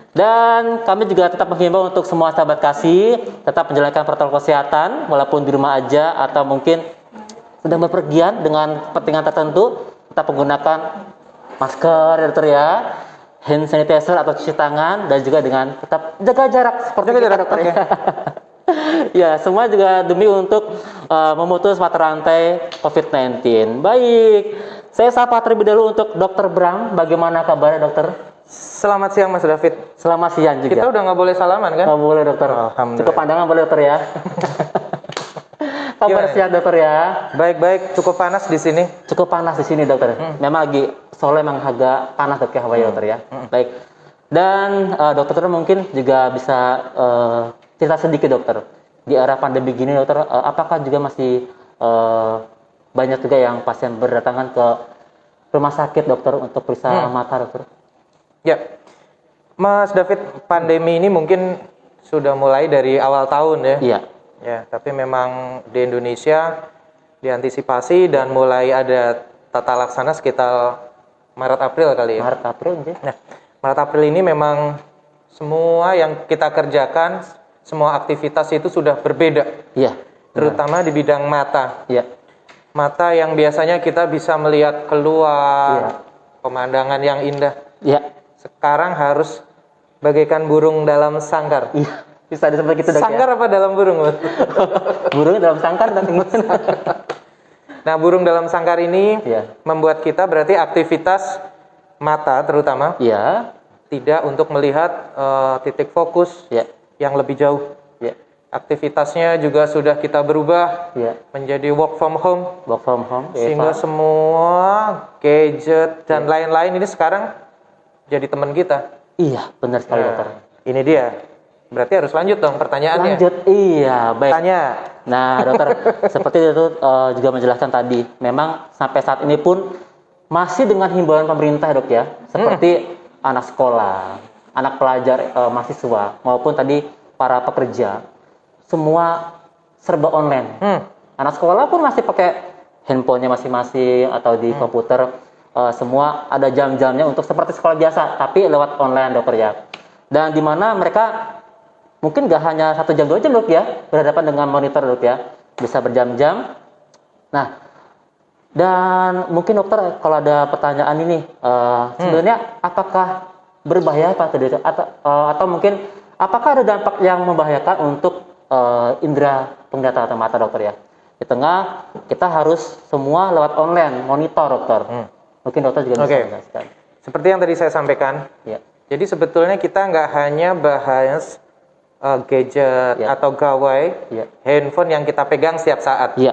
Dan kami juga tetap menghimbau untuk semua sahabat kasih tetap menjalankan protokol kesehatan walaupun di rumah aja atau mungkin sedang bepergian dengan kepentingan tertentu, tetap menggunakan masker ya dokter ya, hand sanitizer atau cuci tangan, dan juga dengan tetap jaga jarak seperti Jaga kita jarak, dokter oke. ya. Ya, semua juga demi untuk memutus mata rantai COVID-19. Baik, saya sapa terlebih dahulu untuk Dokter Bram. Bagaimana kabarnya dokter? Selamat siang Mas David. Selamat siang juga. Kita udah nggak boleh salaman kan? Nggak boleh dokter. Alhamdulillah. Cukup pandangan boleh dokter ya. Kabar Gimana? siang dokter ya. Baik-baik, cukup panas di sini. Cukup panas di sini dokter. Memang lagi Solo emang agak panas dok ya hawanya dokter ya. Baik. Dan dokter mungkin juga bisa cerita sedikit dokter. Di era pandemi gini dokter, apakah juga masih banyak juga yang pasien berdatangan ke rumah sakit dokter untuk periksa mata dokter? Ya, Mas David, pandemi ini mungkin sudah mulai dari awal tahun ya. Iya. Ya, tapi memang di Indonesia diantisipasi dan mulai ada tata laksana sekitar Maret April kali ya. Maret April ya. Nah, Maret April ini memang semua yang kita kerjakan, semua aktivitas itu sudah berbeda. Iya. Terutama di bidang mata. Iya. Mata yang biasanya kita bisa melihat keluar, pemandangan yang indah. Iya. Sekarang harus bagaikan burung dalam sangkar. Iya. Bisa disebut gitu dok Sangkar ya. apa dalam burung? Burung dalam sangkar dan gimana? Nah, burung dalam sangkar ini Iya. membuat kita berarti aktivitas mata terutama Iya. tidak untuk melihat titik fokus Iya. yang lebih jauh. Iya. Aktivitasnya juga sudah kita berubah Iya. menjadi work from home, Work from home. sehingga semua gadget dan lain-lain ini sekarang jadi teman kita. Iya, benar sekali dokter. Ini dia. Berarti harus lanjut dong pertanyaannya. Lanjut, iya, baik. Tanya. Nah, dokter, seperti itu juga menjelaskan tadi, memang sampai saat ini pun masih dengan himbauan pemerintah, dok ya, seperti anak sekolah, anak pelajar, mahasiswa, maupun tadi para pekerja, semua serba online. Anak sekolah pun masih pakai handphonenya masing-masing atau di komputer, semua ada jam-jamnya untuk seperti sekolah biasa, tapi lewat online, dokter ya. Dan di mana mereka mungkin gak hanya 1 jam 2 jam dok ya berhadapan dengan monitor dok ya, bisa berjam-jam. Nah, dan mungkin dokter kalau ada pertanyaan ini sebenarnya apakah berbahaya apa tidak, atau mungkin apakah ada dampak yang membahayakan untuk indera penglihatan atau mata dokter ya, di tengah kita harus semua lewat online monitor dokter. Mungkin dokter juga bisa menjelaskan. Seperti yang tadi saya sampaikan, Ya. jadi sebetulnya kita nggak hanya bahas gadget atau gawai, handphone yang kita pegang setiap saat. Iya.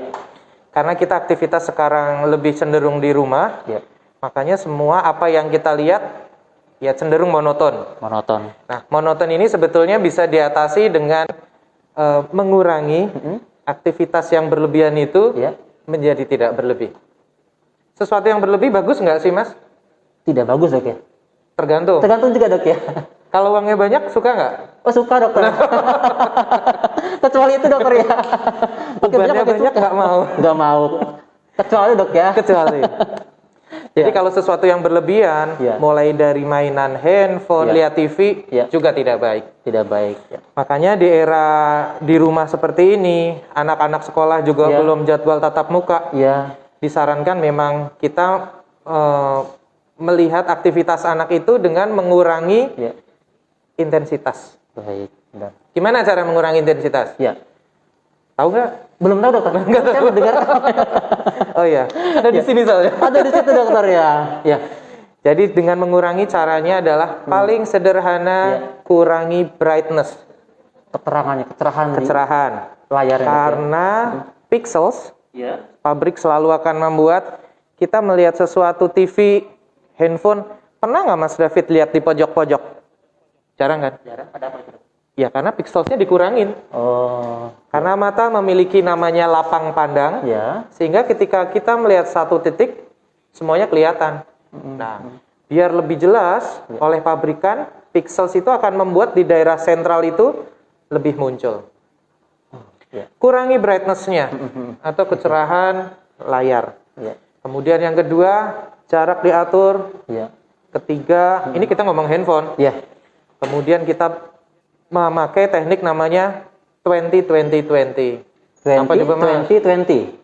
Karena kita aktivitas sekarang lebih cenderung di rumah, makanya semua apa yang kita lihat ya cenderung monoton. Monoton. Nah, monoton ini sebetulnya bisa diatasi dengan mengurangi aktivitas yang berlebihan itu menjadi tidak berlebih. Sesuatu yang berlebih bagus nggak sih, Mas? Tidak bagus dok ya. Tergantung. Tergantung juga dok ya. Kalau uangnya banyak, suka nggak? Oh suka dokter. Kecuali itu dokter ya. Bebannya banyak nggak mau. Nggak mau. Kecuali dok ya. Kecuali. Jadi kalau sesuatu yang berlebihan, mulai dari mainan handphone, lihat TV, juga tidak baik. Tidak baik. Makanya di era di rumah seperti ini, anak-anak sekolah juga belum jadwal tatap muka. Disarankan memang kita melihat aktivitas anak itu dengan mengurangi intensitas. Baik. Benar. Gimana cara mengurangi intensitas? Tahu nggak? Belum tahu dokter. Saya mendengar. Oh iya, ada di sini soalnya. Ada di situ dokter ya. Jadi dengan mengurangi caranya adalah paling sederhana, kurangi brightness. Kecerahan. Layarnya. Karena pixels, pabrik selalu akan membuat kita melihat sesuatu TV, handphone. Pernah nggak Mas David lihat di pojok-pojok? Jarang kan? Jarang. Ada apa itu? Ya karena pixelsnya dikurangin. Karena mata memiliki namanya lapang pandang, sehingga ketika kita melihat satu titik, semuanya kelihatan. Nah, biar lebih jelas, oleh pabrikan, pixels itu akan membuat di daerah sentral itu lebih muncul. Kurangi brightness-nya atau kecerahan layar. Kemudian yang kedua, jarak diatur. Ketiga, ini kita ngomong handphone. Kemudian kita memakai teknik namanya 20-20-20. Apa coba Mas? 20-20.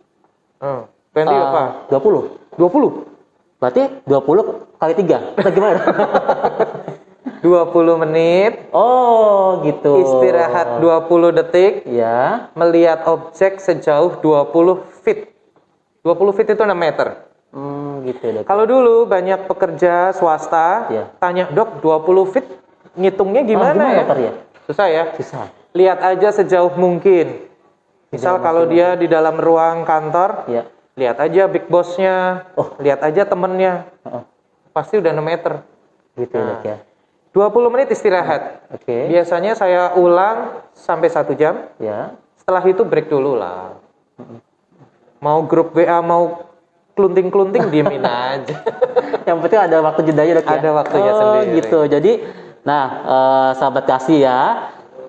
20 apa? 20. 20. Berarti 20 kali 3. Atau gimana? 20 menit. Oh, gitu. Istirahat 20 detik. Ya. Melihat objek sejauh 20 feet. 20 feet itu 6 meter. Gitu dok. Kalau dulu banyak pekerja swasta tanya, "Dok, 20 feet ngitungnya gimana ya?" Ya? Susah ya? Susah. Lihat aja sejauh mungkin. Misal kalau dia di dalam ruang kantor, lihat aja big boss-nya, lihat aja temennya. Pasti udah 6 meter. Gitu dok ya. 20 menit istirahat. Biasanya saya ulang sampai 1 jam. Ya. Setelah itu break dulu lah. Mau grup WA, mau kelunting-kelunting, diemin aja. Yang penting ada waktu jedanya dok ya? Ada waktunya sendiri. Gitu. Jadi, sahabat kasih ya,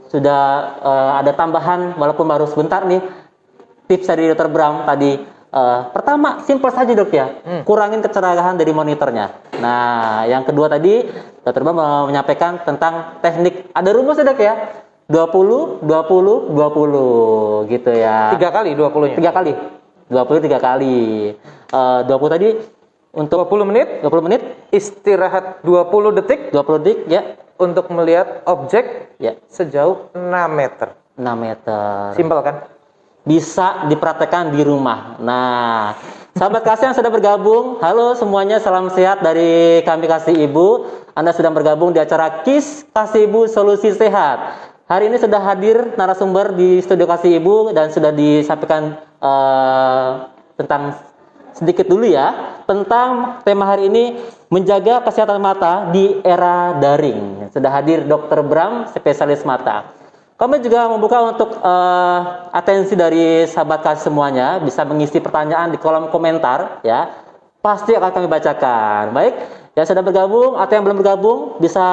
sudah ada tambahan walaupun baru sebentar nih, tips dari Dr. Bram tadi. Pertama, simpel saja dok ya, kurangin kecerahan dari monitornya. Nah, yang kedua tadi, Dr. Bram menyampaikan tentang teknik, ada rumusnya dok ya, 20, 20, 20 gitu ya. 3 kali 20-nya? 3 kali. 20 3 kali. 20 tadi untuk 20 menit. 20 menit. Istirahat 20 detik. 20 detik ya. Untuk melihat objek sejauh 6 meter. 6 meter. Simpel kan? Bisa dipraktekkan di rumah. Nah, sahabat kasih yang sudah bergabung, halo semuanya, salam sehat dari kami Kasih Ibu. Anda sedang bergabung di acara KIS Kasih Ibu Solusi Sehat. Hari ini sudah hadir narasumber di studio Kasih Ibu dan sudah disampaikan tentang sedikit dulu ya tentang tema hari ini, menjaga kesehatan mata di era daring. Sudah hadir Dr. Bram, spesialis mata. Kami juga membuka untuk atensi dari sahabat kasih semuanya, bisa mengisi pertanyaan di kolom komentar ya. Pasti akan kami bacakan. Baik, yang sudah bergabung atau yang belum bergabung bisa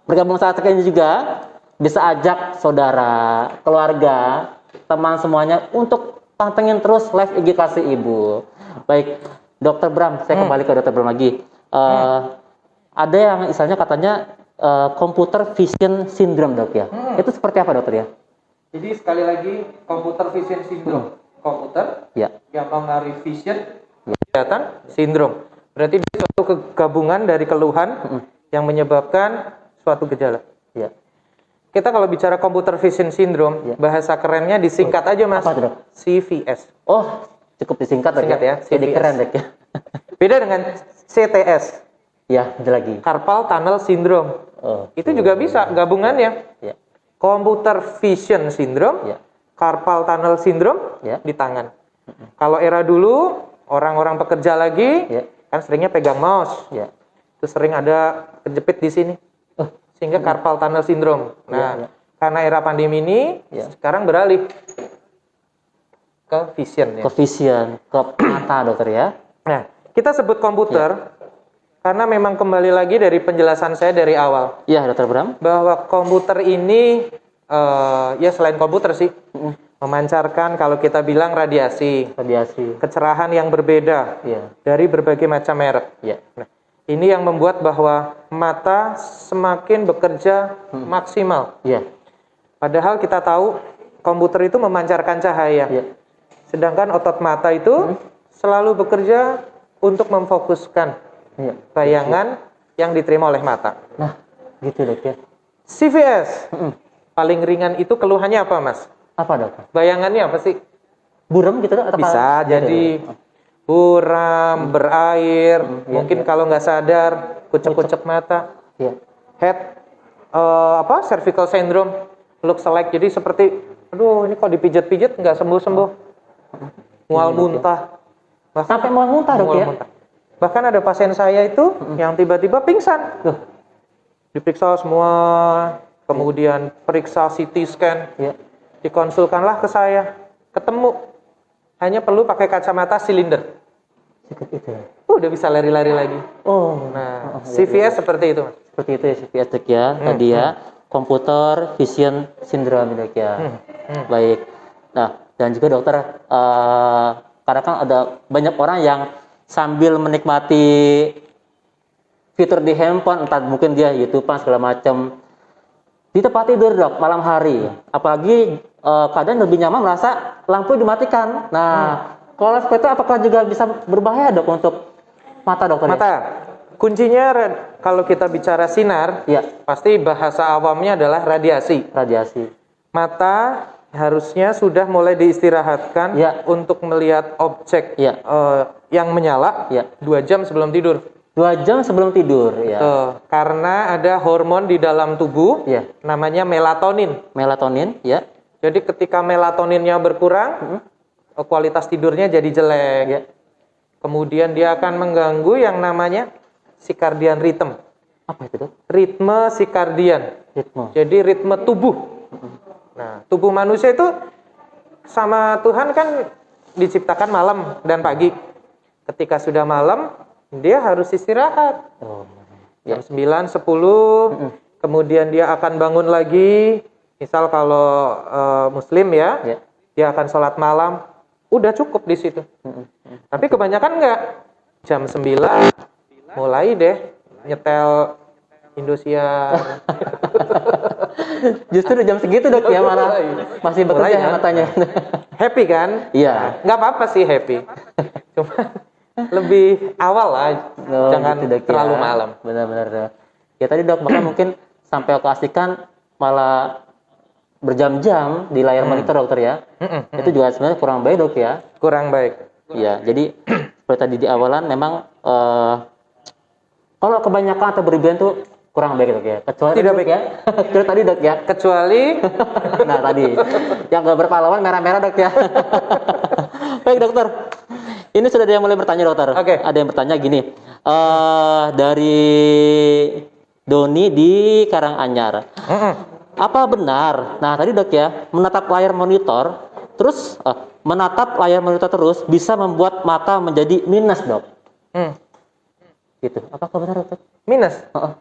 bergabung saat ini juga. Bisa ajak saudara, keluarga, teman semuanya untuk pantengin terus live IG Kasih Ibu. Baik, Dr. Bram, saya kembali ke Dr. Bram lagi. Ada yang misalnya katanya computer vision syndrome dok ya. Itu seperti apa dokter ya? Jadi sekali lagi computer vision syndrome. Komputer yang mempengaruhi vision, kelihatan, sindrom. Berarti itu suatu kegabungan dari keluhan yang menyebabkan suatu gejala. Kita kalau bicara computer vision syndrome, bahasa kerennya disingkat aja Mas. Apa itu dok? CVS. Oh, cukup disingkat dok ya? Jadi keren dok ya. Beda dengan CTS. Ya, ada lagi. Carpal tunnel syndrome. Itu juga bisa gabungannya. Computer vision syndrome, carpal tunnel syndrome di tangan. Kalau era dulu orang-orang pekerja lagi kan seringnya pegang mouse. Terus sering ada kejepit di sini. Sehingga carpal tunnel syndrome. Nah, karena era pandemi ini sekarang beralih ke vision ya. Ke vision, ke mata dokter ya. Nah, kita sebut komputer karena memang kembali lagi dari penjelasan saya dari awal. Iya, Dr. Bram. Bahwa komputer ini selain komputer sih memancarkan, kalau kita bilang radiasi. Kecerahan yang berbeda dari berbagai macam merek. Nah, ini yang membuat bahwa mata semakin bekerja maksimal. Padahal kita tahu komputer itu memancarkan cahaya. Sedangkan otot mata itu selalu bekerja untuk memfokuskan bayangan yang diterima oleh mata. Nah, gitu dok ya. CVS paling ringan itu keluhannya apa Mas? Apa dok? Bayangannya apa sih? Buram gitu dok? Bisa jadi buram, berair, mungkin kalau nggak sadar kucek-kucek mata. Head cervical syndrome, looks like, jadi seperti aduh ini kok dipijat-pijat nggak sembuh-sembuh. Mual muntah. Sampai mual muntah dok ya? Bahkan ada pasien saya itu yang tiba-tiba pingsan. Diperiksa semua, kemudian periksa CT scan, dikonsulkanlah ke saya, ketemu hanya perlu pakai kacamata silinder. Udah bisa lari-lari lagi. Nah, CVS seperti itu Mas. Seperti itu ya CVS dok ya, tadi ya, computer vision syndrome dok ya. Baik. Nah, dan juga dokter, karena kan ada banyak orang yang sambil menikmati fitur di handphone, entah mungkin dia YouTubean segala macam di tempat tidur dok malam hari, apalagi keadaan lebih nyaman merasa lampu dimatikan. Nah, kalau seperti itu apakah juga bisa berbahaya dok untuk mata dokter? Mata, kuncinya kalau kita bicara sinar, ya pasti bahasa awamnya adalah radiasi. Radiasi. Mata harusnya sudah mulai diistirahatkan untuk melihat objek yang menyala 2 jam sebelum tidur. 2 jam sebelum tidur, ya. Karena ada hormon di dalam tubuh, namanya melatonin. Melatonin, ya. Jadi ketika melatoninnya berkurang, kualitas tidurnya jadi jelek. Ya. Kemudian dia akan mengganggu yang namanya circadian rhythm. Apa itu, Dok? Ritme circadian. Jadi ritme tubuh. Nah, tubuh manusia itu sama Tuhan kan diciptakan malam dan pagi. Ketika sudah malam, dia harus istirahat. Jam 9, 10, kemudian dia akan bangun lagi. Misal kalau Muslim dia akan sholat malam. Udah cukup di situ. Tapi kebanyakan enggak. Jam 9, mulai deh nyetel Indosiar. Justru jam segitu dok ya malah masih bekerja ya matanya. Happy kan? Iya. Nggak apa-apa sih happy. Cuma lebih awal lah, jangan gitu, dok, terlalu malam. Benar-benar. Ya tadi dok, maka mungkin sampai keasikan malah berjam-jam di layar monitor dokter ya. Itu juga sebenarnya kurang baik dok ya. Kurang baik. Iya. Jadi seperti tadi di awalan memang kalau kebanyakan atau berlebihan tuh kurang baik dok ya. Kecuali tidak baik ya. Kecuali tadi dok ya. Kecuali nah tadi yang nggak berpahlawan merah-merah dok ya. Baik dokter. Ini sudah ada yang mulai bertanya dokter. Oke. Ada yang bertanya gini. Dari Doni di Karanganyar. Apa benar? Nah tadi dok ya menatap layar monitor terus menatap layar monitor terus bisa membuat mata menjadi minus dok. Gitu. Apakah benar dokter? Minus?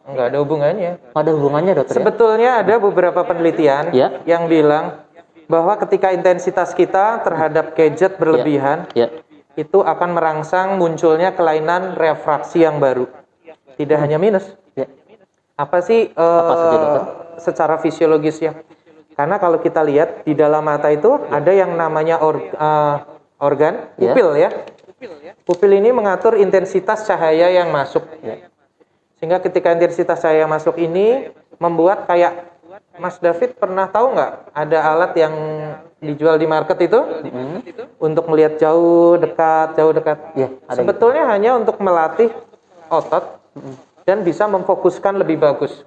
Nggak ada hubungannya. Nggak ada hubungannya dokter. Sebetulnya ada beberapa penelitian yang bilang bahwa ketika intensitas kita terhadap gadget berlebihan, itu akan merangsang munculnya kelainan refraksi yang baru. Tidak hanya minus. Apa sih apa saja, dokter? Secara fisiologisnya? Karena kalau kita lihat di dalam mata itu ada yang namanya organ pupil ya. Pupil ini mengatur intensitas cahaya yang masuk. Sehingga ketika intensitas cahaya masuk ini membuat kayak Mas David pernah tahu nggak ada alat yang dijual di market itu untuk melihat jauh dekat. Sebetulnya hanya untuk melatih otot dan bisa memfokuskan lebih bagus.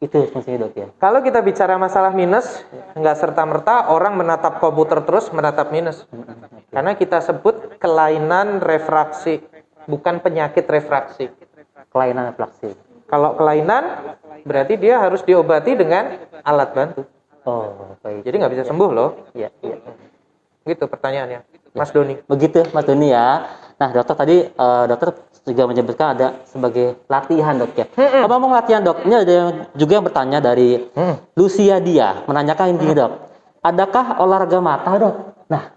Itu fungsinya dok ya. Kalau kita bicara masalah minus, nggak serta-merta orang menatap komputer terus menatap minus. Karena kita sebut kelainan refraksi, bukan penyakit refraksi. Kelainan refraksi. Kalau kelainan, berarti dia harus diobati dengan alat bantu. Oh, baik. Jadi nggak bisa sembuh loh. Iya. Gitu pertanyaannya, Mas Doni. Begitu, Mas Doni ya. Nah, dokter tadi dokter juga menyebutkan ada sebagai latihan dok ya. Ngomong latihan dok, ini ada yang juga yang bertanya dari Lucia Dia menanyakan ini dok, adakah olahraga mata dok? Nah,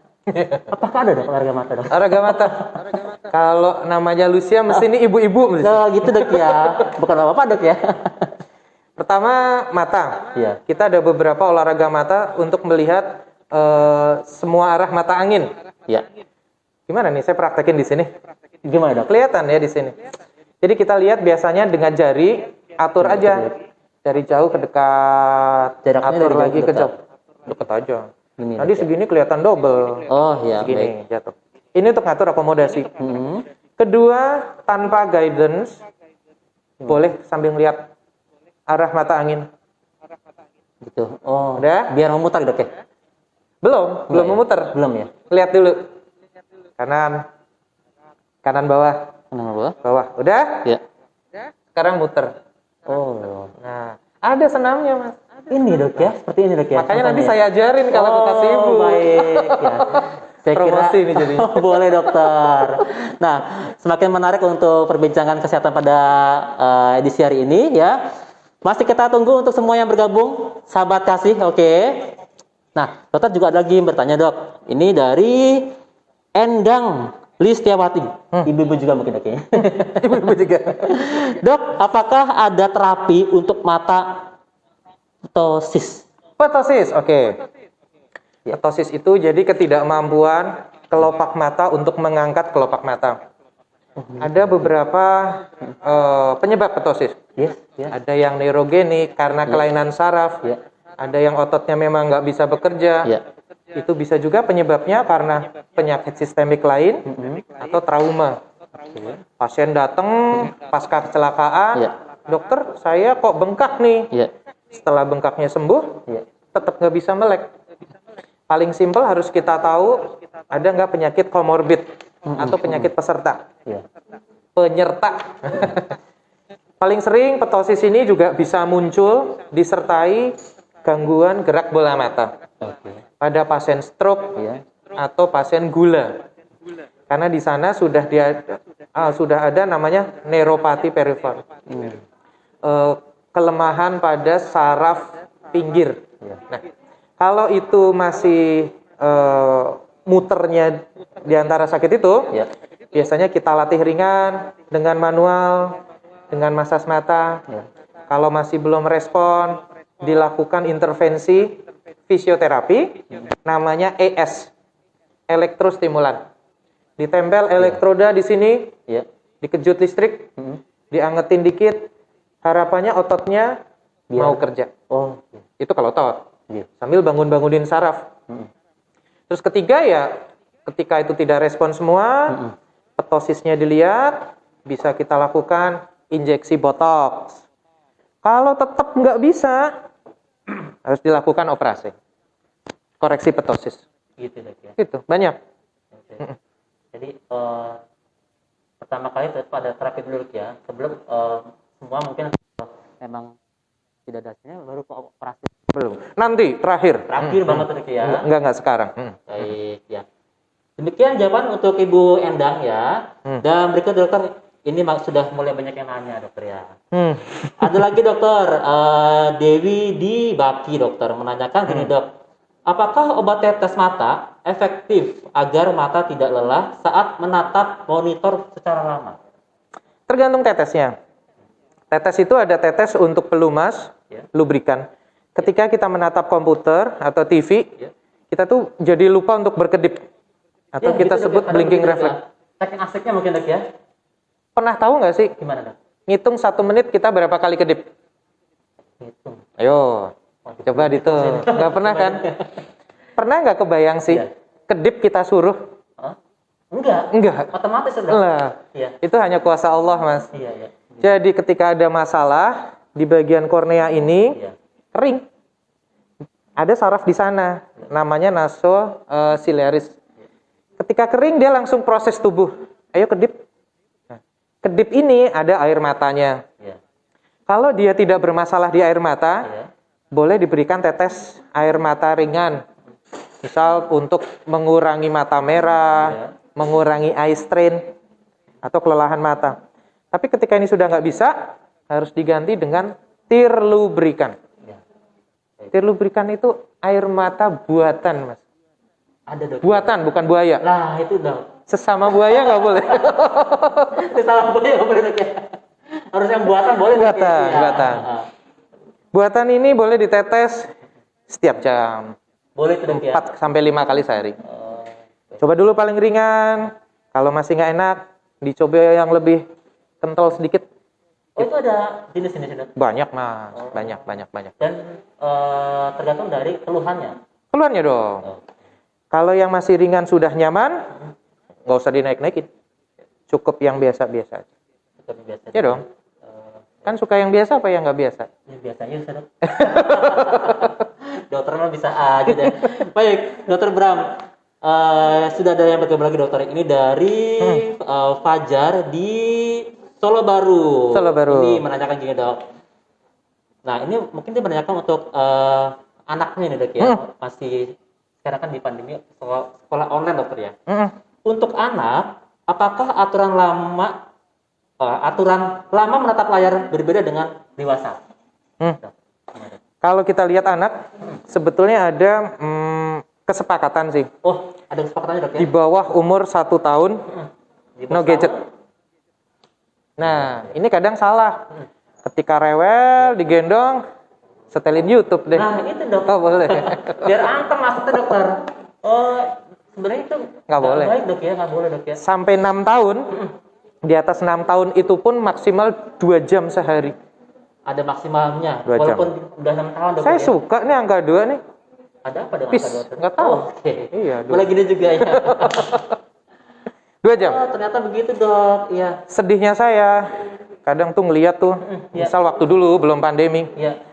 apakah ada dok olahraga mata dok? Olahraga mata. Kalau namanya Lucia mesti ini ibu-ibu. Oh, gitu dok ya, bukan apa-apa dok ya. Pertama mata. Iya. Kita ada beberapa olahraga mata untuk melihat semua arah mata angin. Iya. Gimana nih? Saya praktekin di sini. Gimana dok? Kelihatan ya di sini. Jadi kita lihat biasanya dengan jari atur aja dari jauh ke dekat, jaraknya atur lagi ke jauh, dekat aja. Tadi segini kelihatan double. Oh iya. Segini jatuh. Ini untuk ngatur akomodasi. Kedua, tanpa guidance, boleh sambil lihat arah mata angin. Gitu. Oh. Udah? Biar memutar dok ya? Belum memutar. Belum ya? Lihat dulu. Kanan bawah. Bawah. Udah? Ya. Sekarang muter. Oh. Nah, ada senamnya, Mas. Ini dok ya, seperti ini dok ya. Makanya nanti saya ajarin kalau aku kasih ibu. Baik ya. Saya promosi ini jadi. Boleh dokter. Nah, semakin menarik untuk perbincangan kesehatan pada edisi hari ini ya. Masih kita tunggu untuk semua yang bergabung, sahabat kasih, oke. Nah, dokter juga ada lagi yang bertanya dok. Ini dari Endang Listiawati, ibu-ibu juga mungkin kayaknya. Ibu-ibu juga. Dok, apakah ada terapi untuk mata ptosis? Ptosis, oke. Ptosis itu jadi ketidakmampuan kelopak mata untuk mengangkat kelopak mata. Ada beberapa penyebab ptosis. Yes. Ada yang neurogenik karena kelainan saraf. Ada yang ototnya memang nggak bisa bekerja. Itu bisa juga penyebabnya karena penyakit sistemik lain atau trauma. Pasien datang pasca kecelakaan, dokter saya kok bengkak nih. Setelah bengkaknya sembuh, tetap nggak bisa melek. Paling simpel harus kita tahu ada nggak penyakit komorbid atau penyakit peserta. Penyerta. Paling sering ptosis ini juga bisa muncul disertai gangguan gerak bola mata. Pada pasien stroke atau pasien gula. Karena di sana sudah ada namanya neuropati perifer. Kelemahan pada saraf pinggir. Nah, kalau itu masih muternya di antara sakit itu, biasanya kita latih ringan dengan manual, dengan masas mata. Kalau masih belum respon, dilakukan intervensi fisioterapi, namanya ES, elektrostimulan. Ditempel elektroda di sini, dikejut listrik, diangetin dikit, harapannya ototnya mau kerja. Itu kalau otot. Sambil bangun-bangunin saraf. Terus ketiga ketika itu tidak respon semua, ptosisnya dilihat, bisa kita lakukan injeksi botox. Kalau tetap nggak bisa, harus dilakukan operasi. Koreksi ptosis. Gitu dok ya. Gitu, banyak. Jadi pertama kali pada terapi dulu ya. Sebelum semua mungkin memang tidak ada hasilnya, baru ke operasi. Belum. Nanti terakhir. Terakhir banget dok ya. Enggak sekarang. Baik ya. Demikian jawaban untuk Ibu Endang ya. Dan berikut dokter, ini sudah mulai banyak yang nanya dokter ya. Ada lagi dokter, Dewi di Baki dokter menanyakan gini dok, apakah obat tetes mata efektif agar mata tidak lelah saat menatap monitor secara lama? Tergantung tetesnya. Tetes itu ada tetes untuk pelumas, lubrikan. Ketika kita menatap komputer atau TV, kita tuh jadi lupa untuk berkedip. Atau kita gitu, sebut blinking reflex. Saking asiknya mungkin dok ya. Pernah tahu nggak sih? Gimana dok? Ngitung 1 menit kita berapa kali kedip? Hitung. Ayo, coba dihitung. Nggak pernah kan? Pernah nggak kebayang sih? Kedip kita suruh? Enggak. Otomatis lah. Itu hanya kuasa Allah, Mas. Iya. Jadi ketika ada masalah di bagian kornea ini, kering. Ada saraf di sana, namanya naso ciliaris. Ketika kering dia langsung proses tubuh. Ayo kedip. Kedip ini ada air matanya. Kalau dia tidak bermasalah di air mata, boleh diberikan tetes air mata ringan. Misal untuk mengurangi mata merah, mengurangi eye strain, atau kelelahan mata. Tapi ketika ini sudah nggak bisa, harus diganti dengan tirlubrikan. Tirlubrikan itu air mata buatan, Mas. Ada dok. Buatan, bukan buaya. Lah itu dok. Sesama buaya nggak boleh. Sesama buaya nggak boleh dok ya. Harus yang buatan boleh. Buatan. Buatan ini boleh ditetes setiap jam. Boleh dok ya. 4 sampai 5 kali sehari. Coba dulu paling ringan. Kalau masih nggak enak, dicoba yang lebih kental sedikit. Itu ada jenis-jenis dok? Banyak, Mas. Banyak. Dan tergantung dari keluhannya. Keluhannya dong. Kalau yang masih ringan sudah nyaman, nggak usah dinaik-naikin. Cukup yang biasa-biasa aja. Ya dong. Kan suka yang biasa apa yang nggak biasa? Yang biasanya bisa dok. Dokter mah bisa aja deh. Baik, dokter Bram. Sudah ada yang bergabung lagi dokter. Ini dari Fajar di Solo Baru. Ini menanyakan gini dok. Nah ini mungkin dia menanyakan untuk anaknya nih dok ya. Masih sekarang kan di pandemi sekolah online dokter ya. Untuk anak, apakah aturan lama menatap layar berbeda dengan dewasa? Kalau kita lihat anak, sebetulnya ada kesepakatan sih. Ada kesepakatannya dok ya? Di bawah umur 1 tahun, no gadget. Nah, ini kadang salah. Ketika rewel, digendong, setelin YouTube deh. Nah, itu dok. Oh, boleh. Biar anteng maksudnya dokter. Oh, sebenarnya itu nggak boleh. Baik dok ya, nggak boleh dok ya. Sampai 6 tahun, di atas 6 tahun itu pun maksimal 2 jam sehari. Ada maksimalnya, 2 jam. walaupun udah 6 tahun dok. Saya suka nih angka 2 nih. Ada apa dengan Pis, angka 2? nggak tahu. Oke. Iya, 2. Boleh gini juga ya. 2 jam. Oh, ternyata begitu dok. Iya. Sedihnya saya, kadang tuh ngeliat tuh, misal waktu dulu belum pandemi, Iya.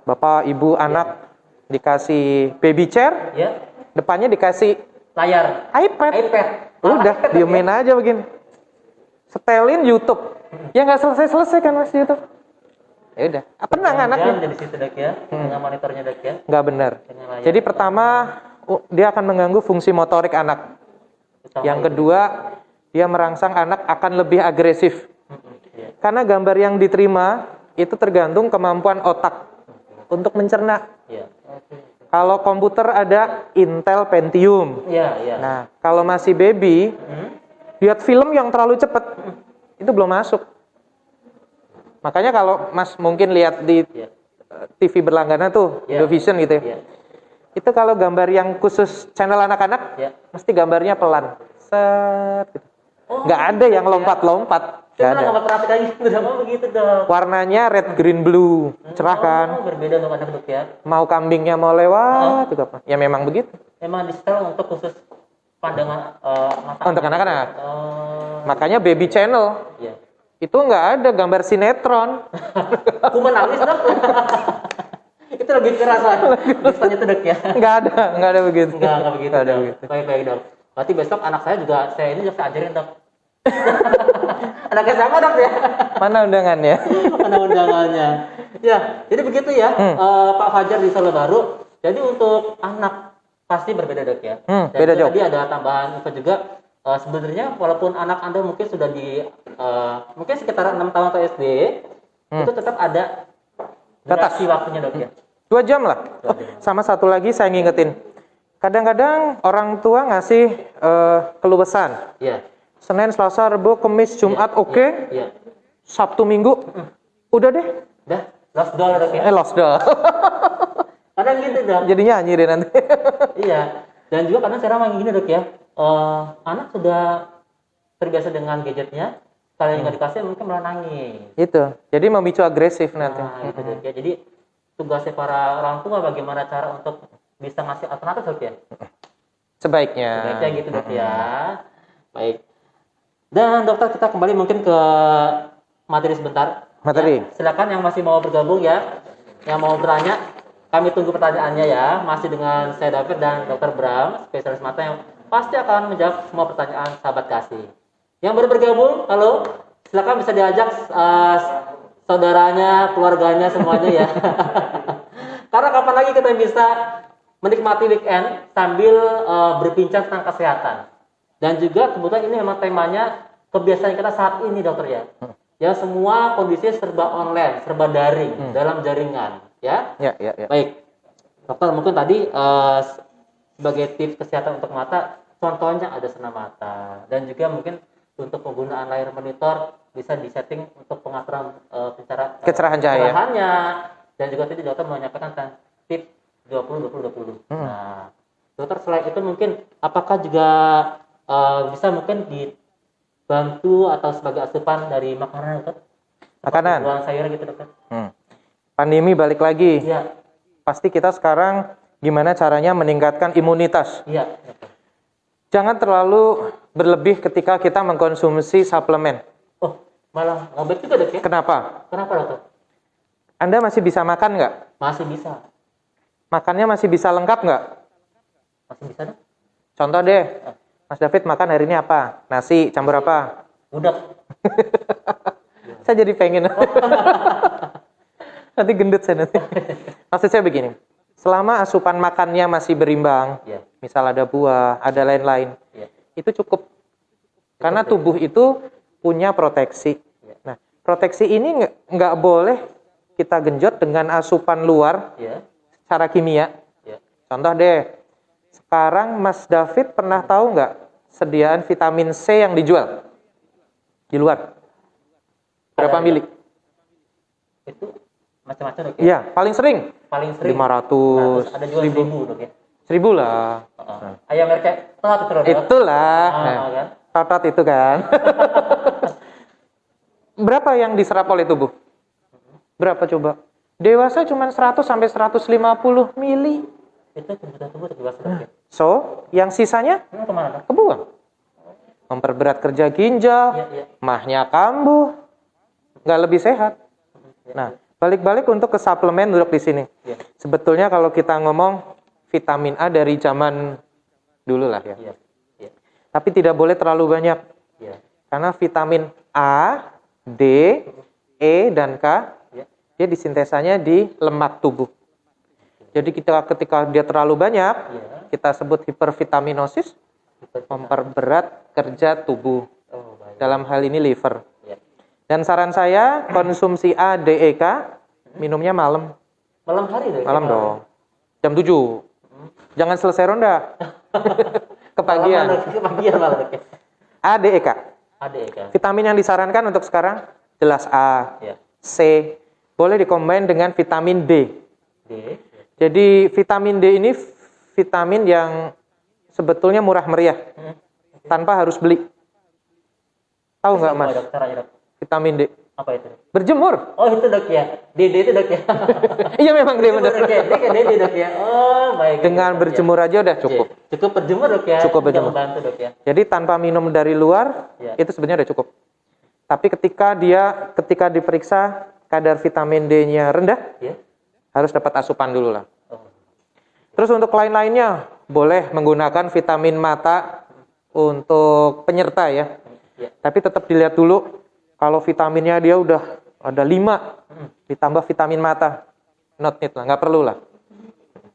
bapak, ibu, anak dikasih baby chair, Iya. depannya dikasih Layar. iPad. Udah, iPad, diemin aja begini. Setelin YouTube. Ya nggak selesai-selesai kan Mas YouTube. Ya udah, tenang anaknya. Jadi situ dok ya, dengan monitornya dok ya. Nggak benar. Dengan layar. Jadi pertama, dia akan mengganggu fungsi motorik anak. Utama Yang itu. kedua, dia merangsang anak akan lebih agresif. Iya. Karena gambar yang diterima itu tergantung kemampuan otak untuk mencerna. Iya. Kalau komputer ada Intel Pentium. Iya, iya. Nah, kalau masih baby, lihat film yang terlalu cepat, itu belum masuk. Makanya kalau Mas mungkin lihat di Iya. TV berlangganan tuh, Iya. Indovision gitu ya. Iya. Itu kalau gambar yang khusus channel anak-anak, Iya. mesti gambarnya pelan. Set, gitu. Oh, Nggak ada yang lompat-lompat. Nggak Saya ada. nggak perhatikan gitu, udah mau begitu dok. Warnanya red, green, blue. Cerah kan? Oh, berbeda untuk anak dok ya. Mau kambingnya mau lewat, juga apa. Ya memang begitu. Emang di setel untuk khusus pandangan mata. Untuk anak-anak. Oh, Makanya baby channel. iya. Itu nggak ada gambar sinetron. Aku menangis dok. Itu lebih keras lah. Biasanya tuh dok ya. Nggak ada begitu. Enggak begitu. Nggak ada Dok. begitu. Baik dok. Berarti besok anak saya juga saya ajarin dok. Anaknya sama dok ya. Mana undangannya? Mana undangannya. Ya, jadi begitu ya Pak Fajar di Solo Baru. Jadi untuk anak pasti berbeda dok ya. Dan beda jauh. tadi ada tambahan info juga. Sebenarnya walaupun anak Anda mungkin sudah di mungkin sekitar 6 tahun atau SD, itu tetap ada Batas. durasi waktunya dok ya. 2 jam lah. Oh, sama satu lagi saya ngingetin. Kadang-kadang orang tua ngasih keluasan. Iya. Senin, Selasa, Rabu, Kamis, Jumat, oke. Iya. Sabtu, Minggu, udah deh. Dah, lost doll dok ya. Lost dah. Kadang gitu dok. Jadi nyanyi deh nanti. Iya. Dan juga kadang saya ramai gini dok ya. Anak sudah terbiasa dengan gadgetnya, kalau yang nggak dikasih mungkin malah nangis. Itu. Jadi memicu agresif nanti. Nah, gitu dok ya. Jadi tugasnya para orang tua bagaimana cara untuk bisa ngasih alternatif dok ya. Sebaiknya. Baiknya gitu dok ya. Baik. Dan dokter kita kembali mungkin ke materi sebentar. Materi. Ya, silakan yang masih mau bergabung ya, yang mau bertanya, kami tunggu pertanyaannya ya. Masih dengan saya David dan Dokter Bram, spesialis mata yang pasti akan menjawab semua pertanyaan sahabat kasih. Yang baru bergabung, halo, silakan bisa diajak saudaranya, keluarganya semuanya ya. Karena kapan lagi kita bisa menikmati weekend sambil berbincang tentang kesehatan. Dan juga kebetulan ini memang temanya kebiasaan kita saat ini dokter ya. Ya semua kondisi serba online, serba daring, dalam jaringan, ya. Ya. Baik, dokter mungkin tadi sebagai tips kesehatan untuk mata, contohnya ada senam mata dan juga mungkin untuk penggunaan layar monitor bisa disetting untuk pengaturan Kecerahan cahaya. cerahannya dan juga tadi dokter menyampaikan tentang tips 20-20-20. Nah, dokter selain itu mungkin apakah juga bisa mungkin dibantu atau sebagai asupan dari makanan dokter? Makanan. Buah sayur gitu dokter. Pandemi balik lagi. Iya. Pasti kita sekarang gimana caranya meningkatkan imunitas. Iya. Jangan terlalu berlebih ketika kita mengkonsumsi suplemen. Oh, malah ngobet juga dok ya? Kenapa? Kenapa dokter? Anda masih bisa makan nggak? Masih bisa. Makannya masih bisa lengkap nggak? Masih bisa dok? Contoh deh, Mas David makan hari ini apa? Nasi campur apa? Udah. Saya jadi pengen. Nanti gendut saya nanti. Maksud saya begini, selama asupan makannya masih berimbang, misal ada buah, ada lain-lain, itu cukup. Karena tubuh itu punya proteksi. Nah, proteksi ini nggak boleh kita genjot dengan asupan luar secara kimia. Contoh deh, Sekarang Mas David pernah tahu nggak sediaan vitamin C yang dijual di luar? Berapa mili? Itu macam-macam dok ya? Iya, paling sering. 500. 500. Ada jual 1000 dok ya? 1000 lah. Ayam merek Totot itu dok? Itulah. Kan? Totot itu kan. Berapa yang diserap oleh tubuh? Berapa coba? Dewasa cuma 100 sampai 150 mili. Itu kebutuhan tubuh dewasa dok ya? So, yang sisanya Kemana dok? kebuang. Memperberat kerja ginjal, mahnya kambuh, nggak lebih sehat. Nah, balik-balik untuk ke suplemen duduk di sini. Sebetulnya kalau kita ngomong vitamin A dari zaman dulu lah ya. Tapi tidak boleh terlalu banyak. Karena vitamin A, D, E, dan K, dia disintesanya di lemak tubuh. Jadi ketika dia terlalu banyak, kita sebut hipervitaminosis, memperberat kerja tubuh. Dalam hal ini liver. Dan saran saya, konsumsi A, D, E, K, minumnya malam. Malam hari dong? Malam dong. Jam 7. Jangan selesai ronda. Kepagian. Kepagian malah dok ya? A, D, E, K. A, D, E, K. Vitamin yang disarankan untuk sekarang, jelas A, C. Boleh dikombin dengan vitamin D. D. Jadi vitamin D ini vitamin yang sebetulnya murah meriah. Tanpa harus beli. Tahu nggak Mas? Vitamin D. Apa itu? Berjemur. Oh itu dok ya? DD itu dok ya? Iya memang D benar. Dok ya? Dia kayak DD dok ya? Oh baik. Dengan berjemur aja udah cukup. Cukup berjemur dok ya? Cukup berjemur. Membantu dok ya? Jadi tanpa minum dari luar, itu sebenarnya udah cukup. Tapi ketika diperiksa kadar vitamin D-nya rendah, harus dapat asupan dulu lah. Terus untuk lain-lainnya, boleh menggunakan vitamin mata untuk penyerta ya. Tapi tetap dilihat dulu, kalau vitaminnya dia udah ada 5, ditambah vitamin mata, not need lah, nggak perlu lah.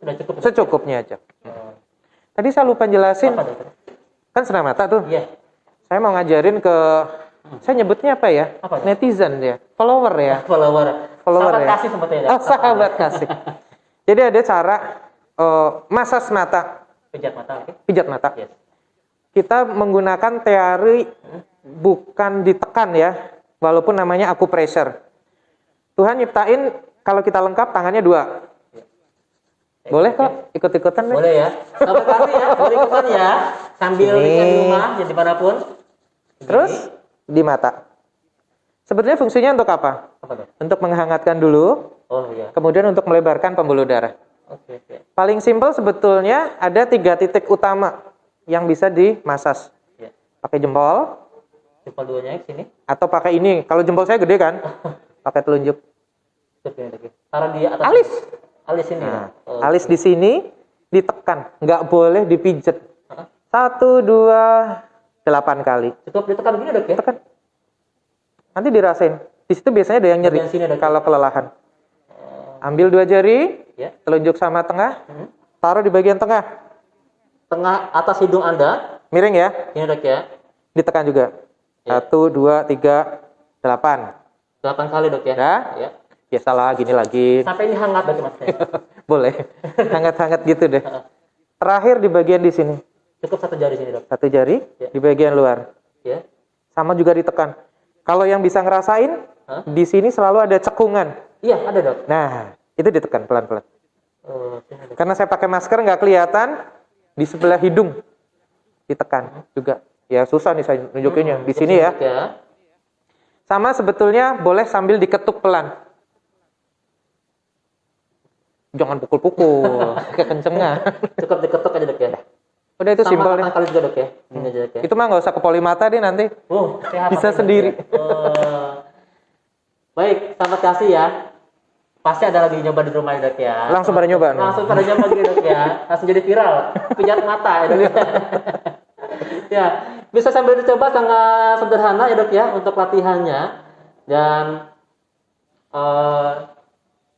Sudah cukup. Secukupnya aja. Tadi saya lupa jelasin, kan senang mata tuh. Saya mau ngajarin ke, saya nyebutnya apa ya? Netizen ya, follower ya. Follower Sahabat ya. Kasih sebetulnya. Sahabat kasih. Jadi ada cara masas mata. Pijat mata, oke? Pijat mata. Kita menggunakan teori bukan ditekan ya, walaupun namanya acupressure. Tuhan nyiptain kalau kita lengkap tangannya 2. Boleh kok ikut-ikutan deh. Boleh ya. Sahabat kasih ya, boleh ikutan ya. Sambil di rumah, jadi manapun. Terus di mata. Sebetulnya fungsinya untuk apa? Untuk menghangatkan dulu. Kemudian untuk melebarkan pembuluh darah. Paling simpel sebetulnya ada 3 titik utama yang bisa dimasas. Pakai jempol. Jempol duanya ke sini. Atau pakai ini. Kalau jempol saya gede kan? Pakai telunjuk. Taruh di atas. Alis. Alis ini. Nah, alis di sini ditekan. Nggak boleh dipijet. 1, 2, 8 kali. Cukup ditekan gini dok ya? Tekan. Nanti dirasain. Di situ biasanya ada yang nyeri kalau kelelahan. Ambil 2 jari, telunjuk sama tengah, taruh di bagian tengah. Tengah atas hidung Anda. Miring ya. Ini dok ya. Ditekan juga. 1, 2, 3, 8. 8 kali dok ya. Ya. Biasalah gini lagi. Sampai ini hangat dok mas. Boleh. Hangat-hangat gitu deh. Terakhir di bagian di sini. Cukup 1 jari sini dok. 1 jari di bagian luar. Sama juga ditekan. Kalau yang bisa ngerasain, di sini selalu ada cekungan. Iya, ada dok. Nah, itu ditekan pelan-pelan. Karena saya pakai masker nggak kelihatan, di sebelah hidung ditekan juga. Ya susah nih saya nunjukinnya. Di sini ya. Sama sebetulnya boleh sambil diketuk pelan. Jangan pukul-pukul, kekencengan. Cukup diketuk aja dok ya. Udah itu simpel deh. Kali juga dok ya. Ini aja dok ya. Itu mah nggak usah ke polimata deh nanti. Bisa sendiri. Baik, sahabat kasih ya. Pasti ada lagi nyoba di rumah ya dok ya. Langsung pada nyoba. Langsung pada nyoba gitu dok ya. Langsung jadi viral. Pijat mata ya dok ya. Ya, bisa sambil dicoba, sangat sederhana ya dok ya untuk latihannya. Dan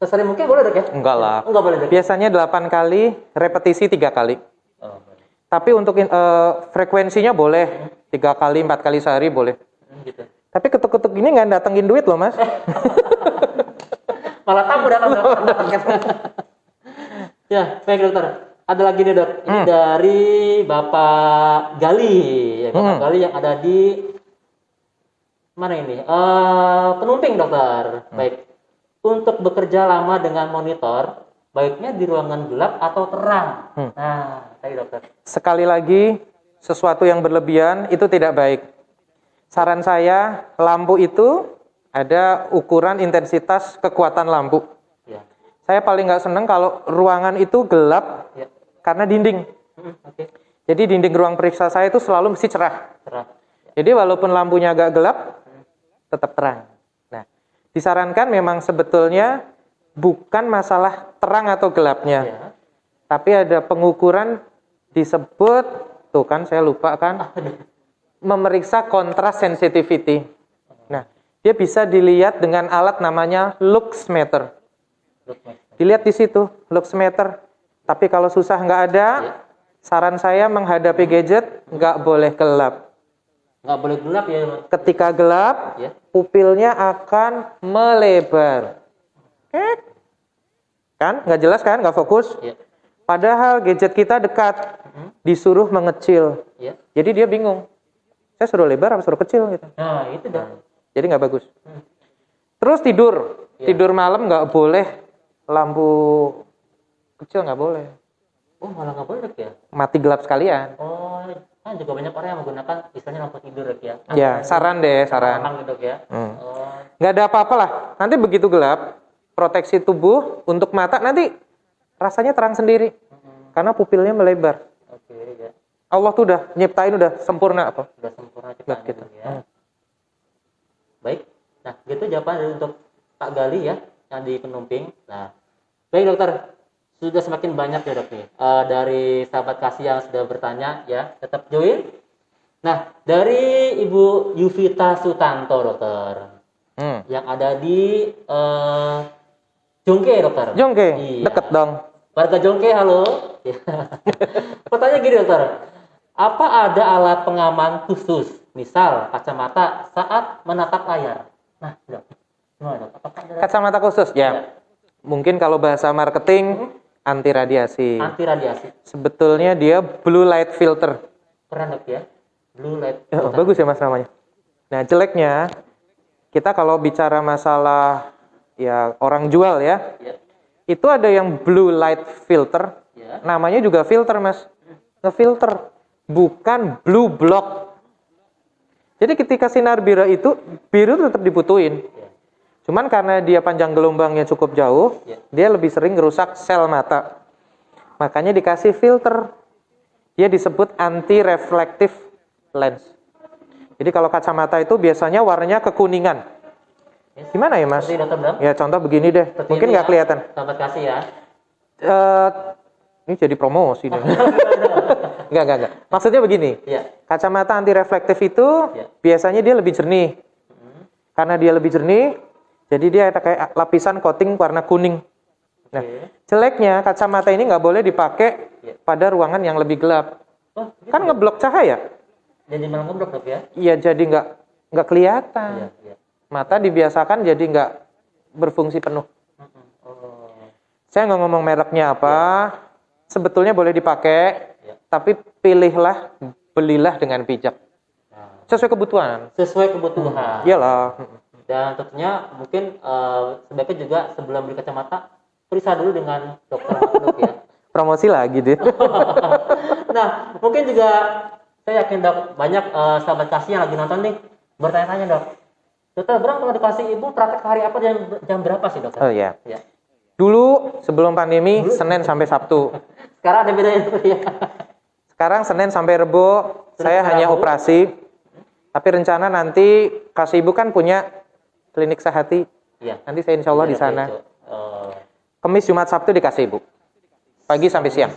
sesering mungkin boleh dok ya? Enggak lah. Enggak boleh dok. Biasanya 8 kali, repetisi 3 kali. Tapi untuk frekuensinya boleh 3 kali, 4 kali sehari boleh. Gitu. Tapi ketuk-ketuk gini nggak datengin duit loh mas. Malah tamu datang dok. Ya, baik dokter. ada lagi nih dok, ini dari Bapak Gali, ya, Bapak Gali yang ada di mana ini? Penumping dokter. Baik, untuk bekerja lama dengan monitor, baiknya di ruangan gelap atau terang. Nah, tadi dokter. Sekali lagi, sesuatu yang berlebihan itu tidak baik. Saran saya, lampu itu ada ukuran intensitas kekuatan lampu. Ya. Saya paling nggak seneng kalau ruangan itu gelap karena dinding. Okay. Jadi dinding ruang periksa saya itu selalu mesti cerah. Cerah. Jadi walaupun lampunya agak gelap, tetap terang. Nah, disarankan memang sebetulnya bukan masalah terang atau gelapnya, tapi ada pengukuran disebut, tuh kan saya lupa kan, memeriksa kontras sensitivity. Nah, dia bisa dilihat dengan alat namanya luxmeter. Dilihat di situ, luxmeter. Tapi kalau susah nggak ada, saran saya menghadapi gadget nggak boleh gelap. Nggak boleh gelap ya? Ketika gelap, pupilnya akan melebar. Kan? Nggak jelas kan? Nggak fokus? Padahal gadget kita dekat, disuruh mengecil. Jadi dia bingung. Saya suruh lebar apa suruh kecil gitu. Nah, itu dah. Jadi nggak bagus. Terus tidur. Tidur malam nggak boleh lampu kecil, nggak boleh. Oh, malah nggak boleh ya? Mati gelap sekalian. Oh, kan juga banyak orang yang menggunakan istilahnya lampu tidur ya. Ya, saran deh, saran. Gitu ya. Nggak ada apa-apa lah. Nanti begitu gelap, proteksi tubuh untuk mata nanti rasanya terang sendiri. Karena pupilnya melebar. Oke, ya. Allah tuh udah nyiptain udah sempurna apa? Udah sempurna ciptaan gitu. Ya. Baik. Nah, gitu jawaban dari untuk Pak Gali ya yang di penumping. Nah, baik dokter. Sudah semakin banyak ya dok nih dari sahabat kasih yang sudah bertanya ya, tetap join. Nah, dari Ibu Yuvita Sutanto dokter yang ada di Jongke dokter. Jongke, iya. Deket dong. Warga Jongke, halo. Pertanyaan gini dokter, apa ada alat pengaman khusus, misal kacamata saat menatap layar? Nah, dok, gimana dok? Apakah ada kacamata khusus? Ya. Mungkin kalau bahasa marketing anti radiasi. Anti radiasi. Sebetulnya dia blue light filter. Keren dok ya. Blue light. Oh, bagus ya mas namanya. Nah jeleknya kita kalau bicara masalah ya orang jual ya, itu ada yang blue light filter. Namanya juga filter mas. Ngefilter, bukan blue block. Jadi ketika sinar biru itu biru tetap dibutuhin. Cuman karena dia panjang gelombangnya cukup jauh, dia lebih sering merusak sel mata. Makanya dikasih filter. Dia disebut anti-reflective lens. Jadi kalau kacamata itu biasanya warnanya kekuningan. Gimana ya mas? Ya contoh begini deh. Seperti mungkin nggak kelihatan. Sahabat kasih ya. Ini jadi promosi deh. Enggak. Maksudnya begini. Kacamata anti-reflektif itu biasanya dia lebih jernih. Karena dia lebih jernih, jadi dia ada kayak lapisan coating warna kuning. Nah, jeleknya kacamata ini nggak boleh dipakai pada ruangan yang lebih gelap. Kan ngeblok cahaya. Jadi malah ngeblok dok ya? Iya, jadi nggak kelihatan. Mata dibiasakan jadi nggak berfungsi penuh. Saya nggak ngomong mereknya apa. Sebetulnya boleh dipakai, tapi belilah dengan bijak. Sesuai kebutuhan. Sesuai kebutuhan. Iyalah. Dan tentunya mungkin sebaiknya juga sebelum beli kacamata periksa dulu dengan dokter dok ya. Promosi lagi deh. Nah, mungkin juga saya yakin dok banyak sahabat kasih yang lagi nonton nih bertanya-tanya dok. Dokter Bram kalau dikasih ibu praktek hari apa jam berapa sih dokter? Oh iya. Dulu sebelum pandemi Senin sampai Sabtu. Sekarang ada bedanya ya. Sekarang Senin sampai Rebo saya hanya operasi. Tapi rencana nanti kasih ibu kan punya klinik sehati. Nanti saya insya Allah di sana. Kamis, Jumat, Sabtu dikasih ibu. Pagi sampai siang.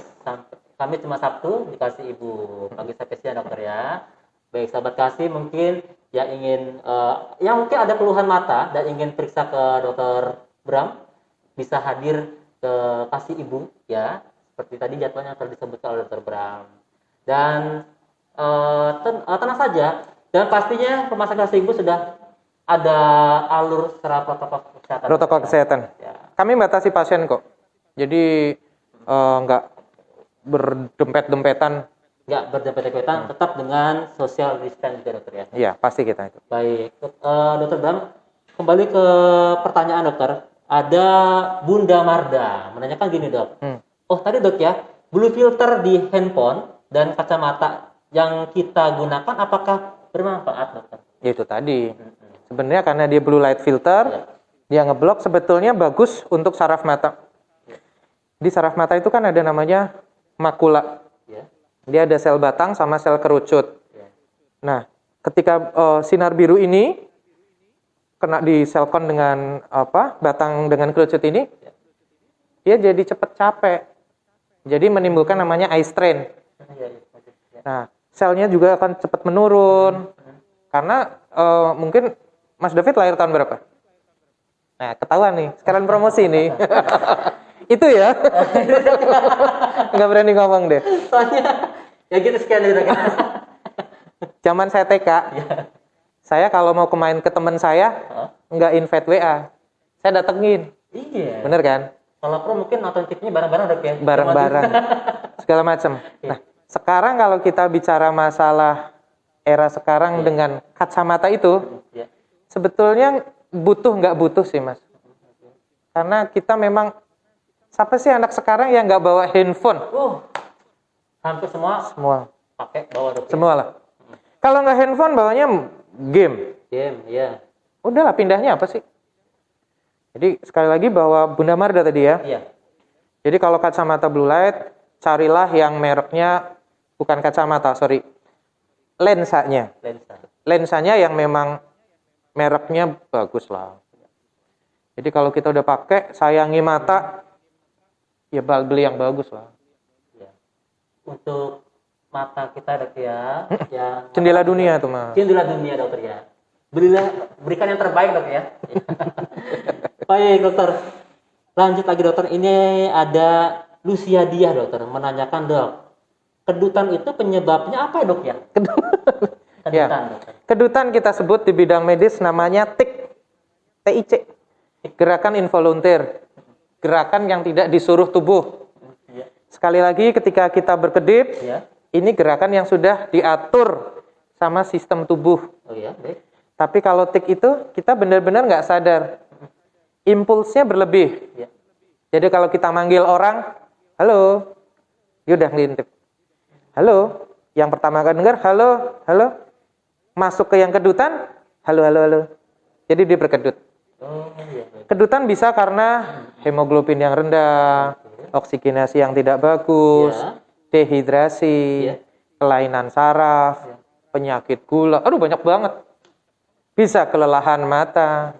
Kamis, Jumat, Sabtu dikasih ibu. Pagi sampai siang dokter ya. Baik sahabat kasih mungkin yang ingin yang mungkin ada keluhan mata dan ingin periksa ke dokter Bram bisa hadir ke kasih ibu ya. Seperti tadi jadwalnya telah disebutkan oleh dokter Bram. Dan tenang saja. Dan pastinya rumah sakit kasih ibu sudah ada alur secara protokol kesehatan. Protokol kesehatan. Kami batasi pasien kok. Jadi berdempet-dempetan. Nggak berdempet-dempetan, tetap dengan social distance juga dokter ya? Iya, pasti kita itu. Baik, dokter Bram, kembali ke pertanyaan dokter. Ada Bunda Marda menanyakan gini dok. Oh tadi dok ya, blue filter di handphone dan kacamata yang kita gunakan apakah bermanfaat dokter? Itu tadi. Sebenarnya karena dia blue light filter, dia ngeblok, sebetulnya bagus untuk saraf mata. Di saraf mata itu kan ada namanya makula. Dia ada sel batang sama sel kerucut. Nah, ketika sinar biru ini kena di selkon dengan batang dengan kerucut ini, dia jadi cepat capek. Jadi menimbulkan namanya eye strain. Nah, selnya juga akan cepat menurun. Karena mungkin Mas David lahir tahun berapa? Nah, ketahuan nih, sekarang promosi nih. Itu ya. Nggak berani ngomong deh. Soalnya ya gitu sekian dok. Zaman saya TK, saya kalau mau main ke teman saya, nggak invite WA. Saya datengin. Iya. Bener kan? Kalau pro mungkin nonton TV-nya bareng-bareng dok ya? Bareng-bareng. Segala macam. Nah, sekarang kalau kita bicara masalah era sekarang dengan kacamata itu, sebetulnya butuh nggak butuh sih mas. Karena kita memang, siapa sih anak sekarang yang nggak bawa handphone? Hampir semua pakai bawa dok. Semua lah. Kalau nggak handphone bawanya game. Game, iya. Udahlah, pindahnya apa sih? Jadi sekali lagi bahwa Bunda Marda tadi ya. Iya. Jadi kalau kacamata blue light, carilah yang mereknya bukan kacamata, sorry, lensanya. Lensanya yang memang mereknya bagus lah. Jadi kalau kita udah pakai, sayangi mata, ya beli yang bagus lah. Ya. Untuk mata kita dok ya, yang jendela dunia tuh mas. Jendela dunia dokter ya. Berikan yang terbaik dok ya. Baik dokter. Lanjut lagi dokter. Ini ada Lucia Diah dokter menanyakan dok. Kedutan itu penyebabnya apa ya dok ya? Kedutan ya. dokter. Kedutan kita sebut di bidang medis namanya TIC. Gerakan involunteer. Gerakan yang tidak disuruh tubuh. Sekali lagi ketika kita berkedip, ini gerakan yang sudah diatur sama sistem tubuh. Oh iya, baik. Tapi kalau tik itu kita benar-benar nggak sadar. Impulsnya berlebih. Ya. Jadi kalau kita manggil orang, halo, dia udah ngintip. Halo, yang pertama akan dengar, halo, halo. Masuk ke yang kedutan, halo, halo, halo. Jadi dia berkedut. Oh, iya, baik. Kedutan bisa karena hemoglobin yang rendah, oksigenasi yang tidak bagus, dehidrasi, kelainan saraf, penyakit gula. Aduh banyak banget. Bisa kelelahan mata.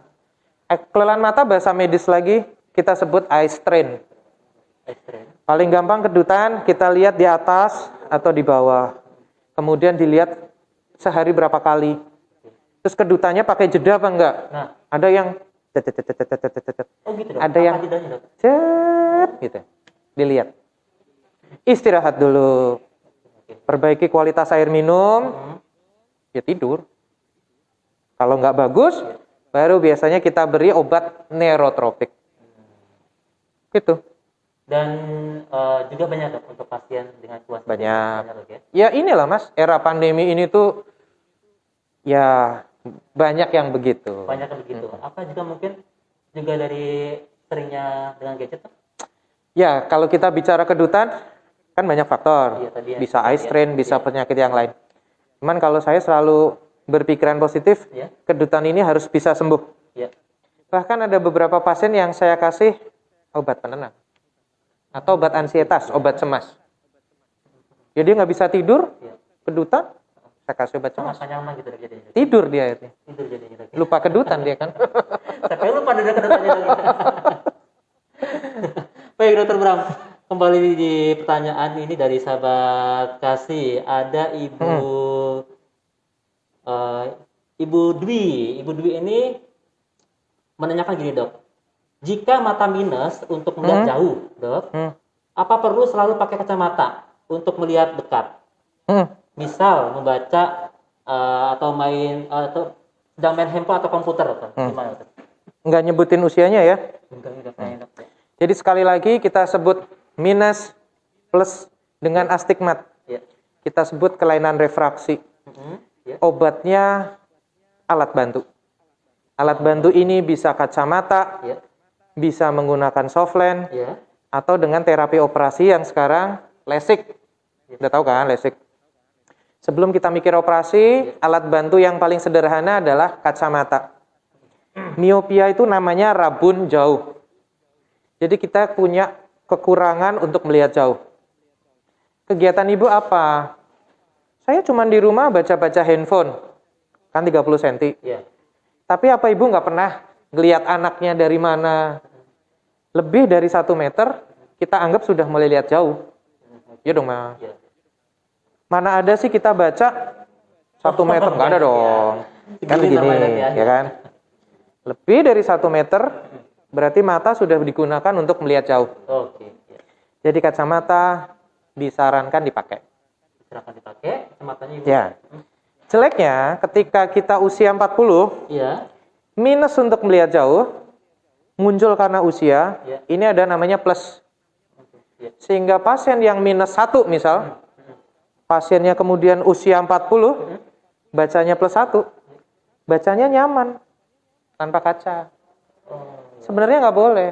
Kelelahan mata bahasa medis lagi kita sebut eye strain. Paling gampang kedutan kita lihat di atas atau di bawah. Kemudian dilihat sehari berapa kali. Terus kedutannya pakai jeda apa enggak? Nah, ada yang gitu dok. ada yang gitu. Dilihat. Istirahat dulu. Perbaiki kualitas air minum. Ya tidur. Kalau nggak bagus, baru biasanya kita beri obat neurotropik. Gitu. Dan juga banyak dok untuk pasien dengan kuas. Banyak. Ya inilah mas, era pandemi ini tuh ya banyak yang begitu. Banyak yang begitu. Apa juga mungkin juga dari seringnya dengan gadget? Ya kalau kita bicara kedutan kan banyak faktor. Iya, bisa eye strain, bisa penyakit yang lain. Cuman kalau saya selalu berpikiran positif, kedutan ini harus bisa sembuh. Bahkan ada beberapa pasien yang saya kasih obat penenang atau obat ansietas, obat cemas. Jadi nggak bisa tidur, kedutan, saya kasih obat cemas. Gitu, tidur dia akhirnya. Tidur jadinya. Lupa kedutan dia kan. Saya lupa ada kedutannya lagi. Baik dokter Bram, kembali di pertanyaan ini dari sahabat kasih. Ada Ibu Dwi. Ibu Dwi ini menanyakan gini dok. Jika mata minus untuk melihat jauh, dok, apa perlu selalu pakai kacamata untuk melihat dekat? Misal membaca atau sedang main handphone atau komputer, dok. Gimana dok? Nggak nyebutin usianya ya? Enggak, dok. Jadi sekali lagi kita sebut minus plus dengan astigmat. Ya. Kita sebut kelainan refraksi. Ya. Obatnya alat bantu. Alat bantu ini bisa kacamata, Ya. bisa menggunakan soft lens, Ya. atau dengan terapi operasi yang sekarang LASIK. Udah tahu kan LASIK? Sebelum kita mikir operasi, alat bantu yang paling sederhana adalah kacamata. Miopia itu namanya rabun jauh. Jadi kita punya kekurangan untuk melihat jauh. Kegiatan ibu apa? Saya cuma di rumah baca-baca handphone. Kan 30 cm. Ya. Tapi apa ibu nggak pernah ngelihat anaknya dari mana? Lebih dari 1 meter, kita anggap sudah mulai lihat jauh. Ya dong, Ma. Ya. Mana ada sih kita baca 1 meter? Nggak ada dong. Kan begini, ya kan? Lebih dari 1 meter, berarti mata sudah digunakan untuk melihat jauh. Oke. Ya. Jadi kacamata disarankan dipakai. Silakan dipakai kacamatanya ibu. Ya. Jeleknya, ketika kita usia 40, Iya. minus untuk melihat jauh, muncul karena usia, Ya. ini ada namanya plus. Ya. Sehingga pasien yang minus 1 misal, pasiennya kemudian usia 40, bacanya plus 1, bacanya nyaman, tanpa kaca. Sebenarnya nggak boleh,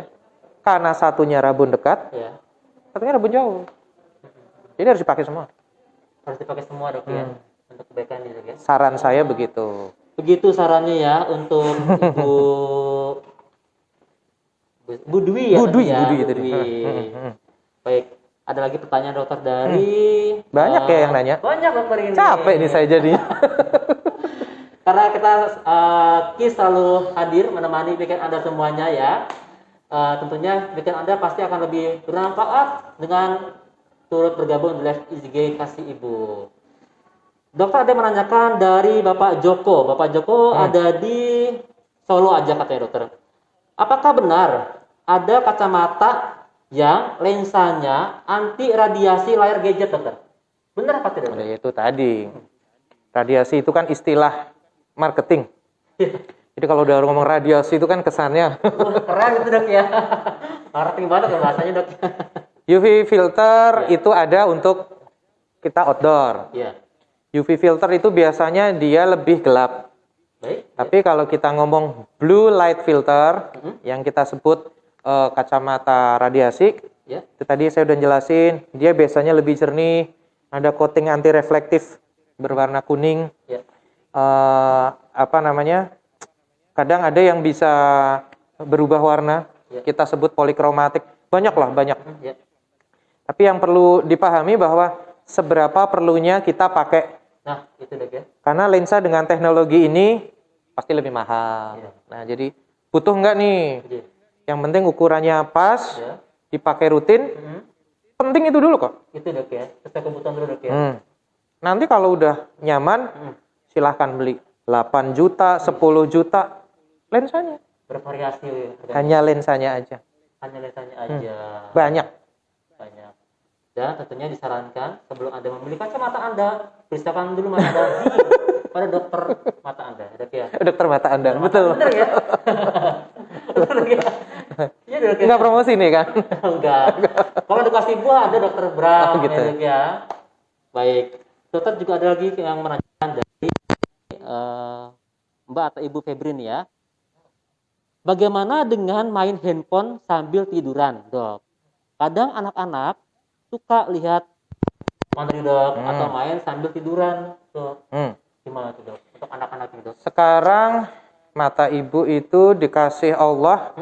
karena satunya rabun dekat, Ya. satunya rabun jauh. Jadi harus dipakai semua. Harus dipakai semua dok ya. Untuk kebaikan diri ya. Saran saya begitu. Begitu sarannya ya untuk Ibu Bu Dwi ya. Bu Dwi, tadi ya, Bu Dwi Bu tadi. Dwi. Baik, ada lagi pertanyaan dokter dari Banyak ya yang nanya. Banyak dokter ini. Capek nih saya jadi. Karena kita Ki selalu hadir menemani weekend Anda semuanya ya. Tentunya weekend Anda pasti akan lebih bermanfaat dengan turut bergabung di live IG Kasih Ibu. Dokter ada yang menanyakan dari Bapak Joko. Bapak Joko ada di Solo aja katanya dokter. Apakah benar ada kacamata yang lensanya anti radiasi layar gadget dokter? Benar apa tidak? Nah, itu tadi. Radiasi itu kan istilah marketing. Jadi kalau udah ngomong radiasi itu kan kesannya. Wah, keren itu dok ya. Marketing banget ya bahasanya dok. UV filter itu ada untuk kita outdoor. Iya. UV filter itu biasanya dia lebih gelap. Baik. Tapi kalau kita ngomong blue light filter, yang kita sebut kacamata radiasi, Ya. itu tadi saya udah jelasin, dia biasanya lebih jernih, ada coating anti reflektif berwarna kuning. Ya. Kadang ada yang bisa berubah warna, Ya. kita sebut polikromatik. Banyak. Ya. Tapi yang perlu dipahami bahwa seberapa perlunya kita pakai. Nah, itu dok ya. Karena lensa dengan teknologi ini pasti lebih mahal. Ya. Nah, jadi butuh nggak nih? Jadi, Yang penting ukurannya pas, ya. dipakai rutin. Penting itu dulu kok. Itu dok ya. Sesuai kebutuhan dulu dok ya. Nanti kalau udah nyaman, silahkan beli 8 juta, 10 juta, lensanya. Bervariasi ya. Hanya lensanya aja. Hanya lensanya aja. Banyak. Dan tentunya disarankan sebelum Anda membeli kacamata Anda, periksakan dulu mata Anda pada dokter mata Anda, dok ya. Dokter mata Anda, betul. Bener ya? Bener ya? Iya dok ya. Nggak promosi nih kan? Enggak. Kalau edukasi buah ada dokter Bram, gitu. ya, dok ya. Baik. Dokter juga ada lagi yang menanyakan dari Mbak atau Ibu Febrin ya. Bagaimana dengan main handphone sambil tiduran, dok? Kadang anak-anak suka lihat materi dok atau main sambil tiduran, dok. Gimana tuh dok? Untuk anak-anak ini dok? Sekarang mata ibu itu dikasih Allah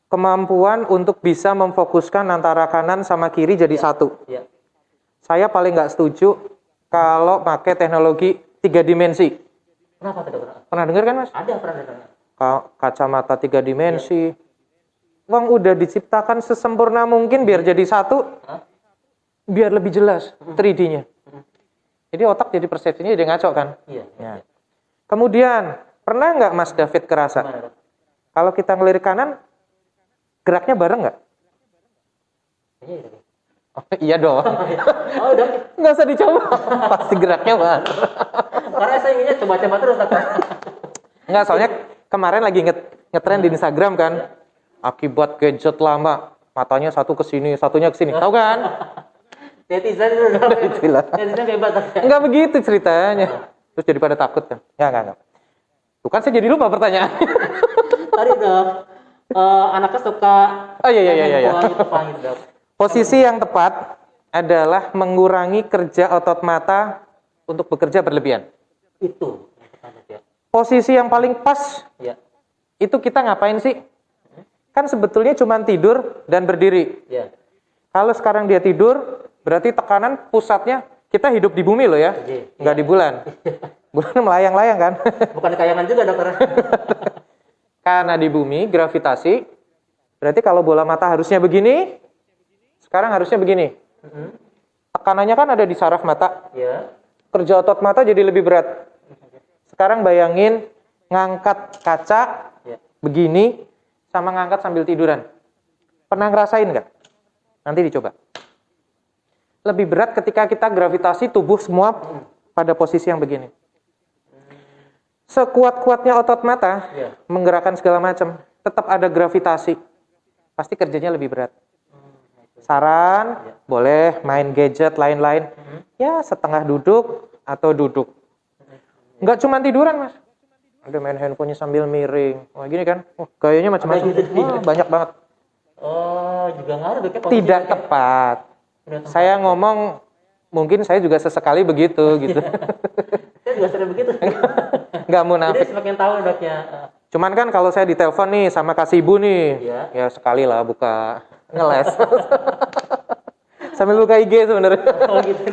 kemampuan untuk bisa memfokuskan antara kanan sama kiri jadi satu. Iya. Saya paling nggak setuju kalau pakai teknologi 3 dimensi. Kenapa tuh dok? Pernah dengar kan mas? Ada pernah dengar. Kacamata 3 dimensi. Wong udah diciptakan sesempurna mungkin biar jadi satu, biar lebih jelas 3D-nya. Jadi otak jadi persepsinya jadi ngaco kan? Iya. Ya. Kemudian, pernah nggak Mas David kerasa? Gimana, dok? Kalau kita ngelirik kanan, geraknya bareng nggak? Iya, dok. Oh, iya dong. Oh, dok. Nggak usah dicoba. Pasti geraknya bareng. Karena saya inginnya coba-coba terus, dok. Nggak, soalnya kemarin lagi ngetren di Instagram kan. Akibat gadget lama, matanya satu ke sini, satunya ke sini. Tahu kan? Netizen dulu dong. Netizen bebas. Enggak begitu ceritanya. Terus jadi pada takut kan? Enggak. Tuh kan saya jadi lupa pertanyaan. Tadi dok, anaknya suka. Oh iya. Dok. Posisi yang tepat adalah mengurangi kerja otot mata untuk bekerja berlebihan. Itu. Posisi yang paling pas. Ya. Itu kita ngapain sih? Kan sebetulnya cuma tidur dan berdiri. Ya. Kalau sekarang dia tidur, berarti tekanan pusatnya, kita hidup di bumi loh ya, nggak di bulan. Bulan melayang-layang kan? Bukan kayangan juga dokter. Karena di bumi, gravitasi, berarti kalau bola mata harusnya begini, sekarang harusnya begini. Tekanannya kan ada di saraf mata. Ya. Kerja otot mata jadi lebih berat. Sekarang bayangin, ngangkat kaca, begini, sama ngangkat sambil tiduran. Pernah ngerasain nggak? Nanti dicoba. Lebih berat ketika kita gravitasi tubuh semua pada posisi yang begini. Sekuat-kuatnya otot mata, menggerakkan segala macam, tetap ada gravitasi. Pasti kerjanya lebih berat. Saran, boleh main gadget, lain-lain. Ya, setengah duduk atau duduk. Nggak cuma tiduran, Mas. Ada main handphonenya sambil miring. Wah, gini kan. Gayanya macam-macam. Banyak banget. Oh, juga ngaruh dok. Tidak tepat. Saya ngomong, mungkin saya juga sesekali begitu gitu. Saya juga sering begitu. Nggak munafik. Jadi semakin tahu doknya. Cuman kan kalau saya ditelepon nih sama kasih ibu nih, ya sekali lah buka ngeles. Sambil buka IG sebenarnya. Oh gitu.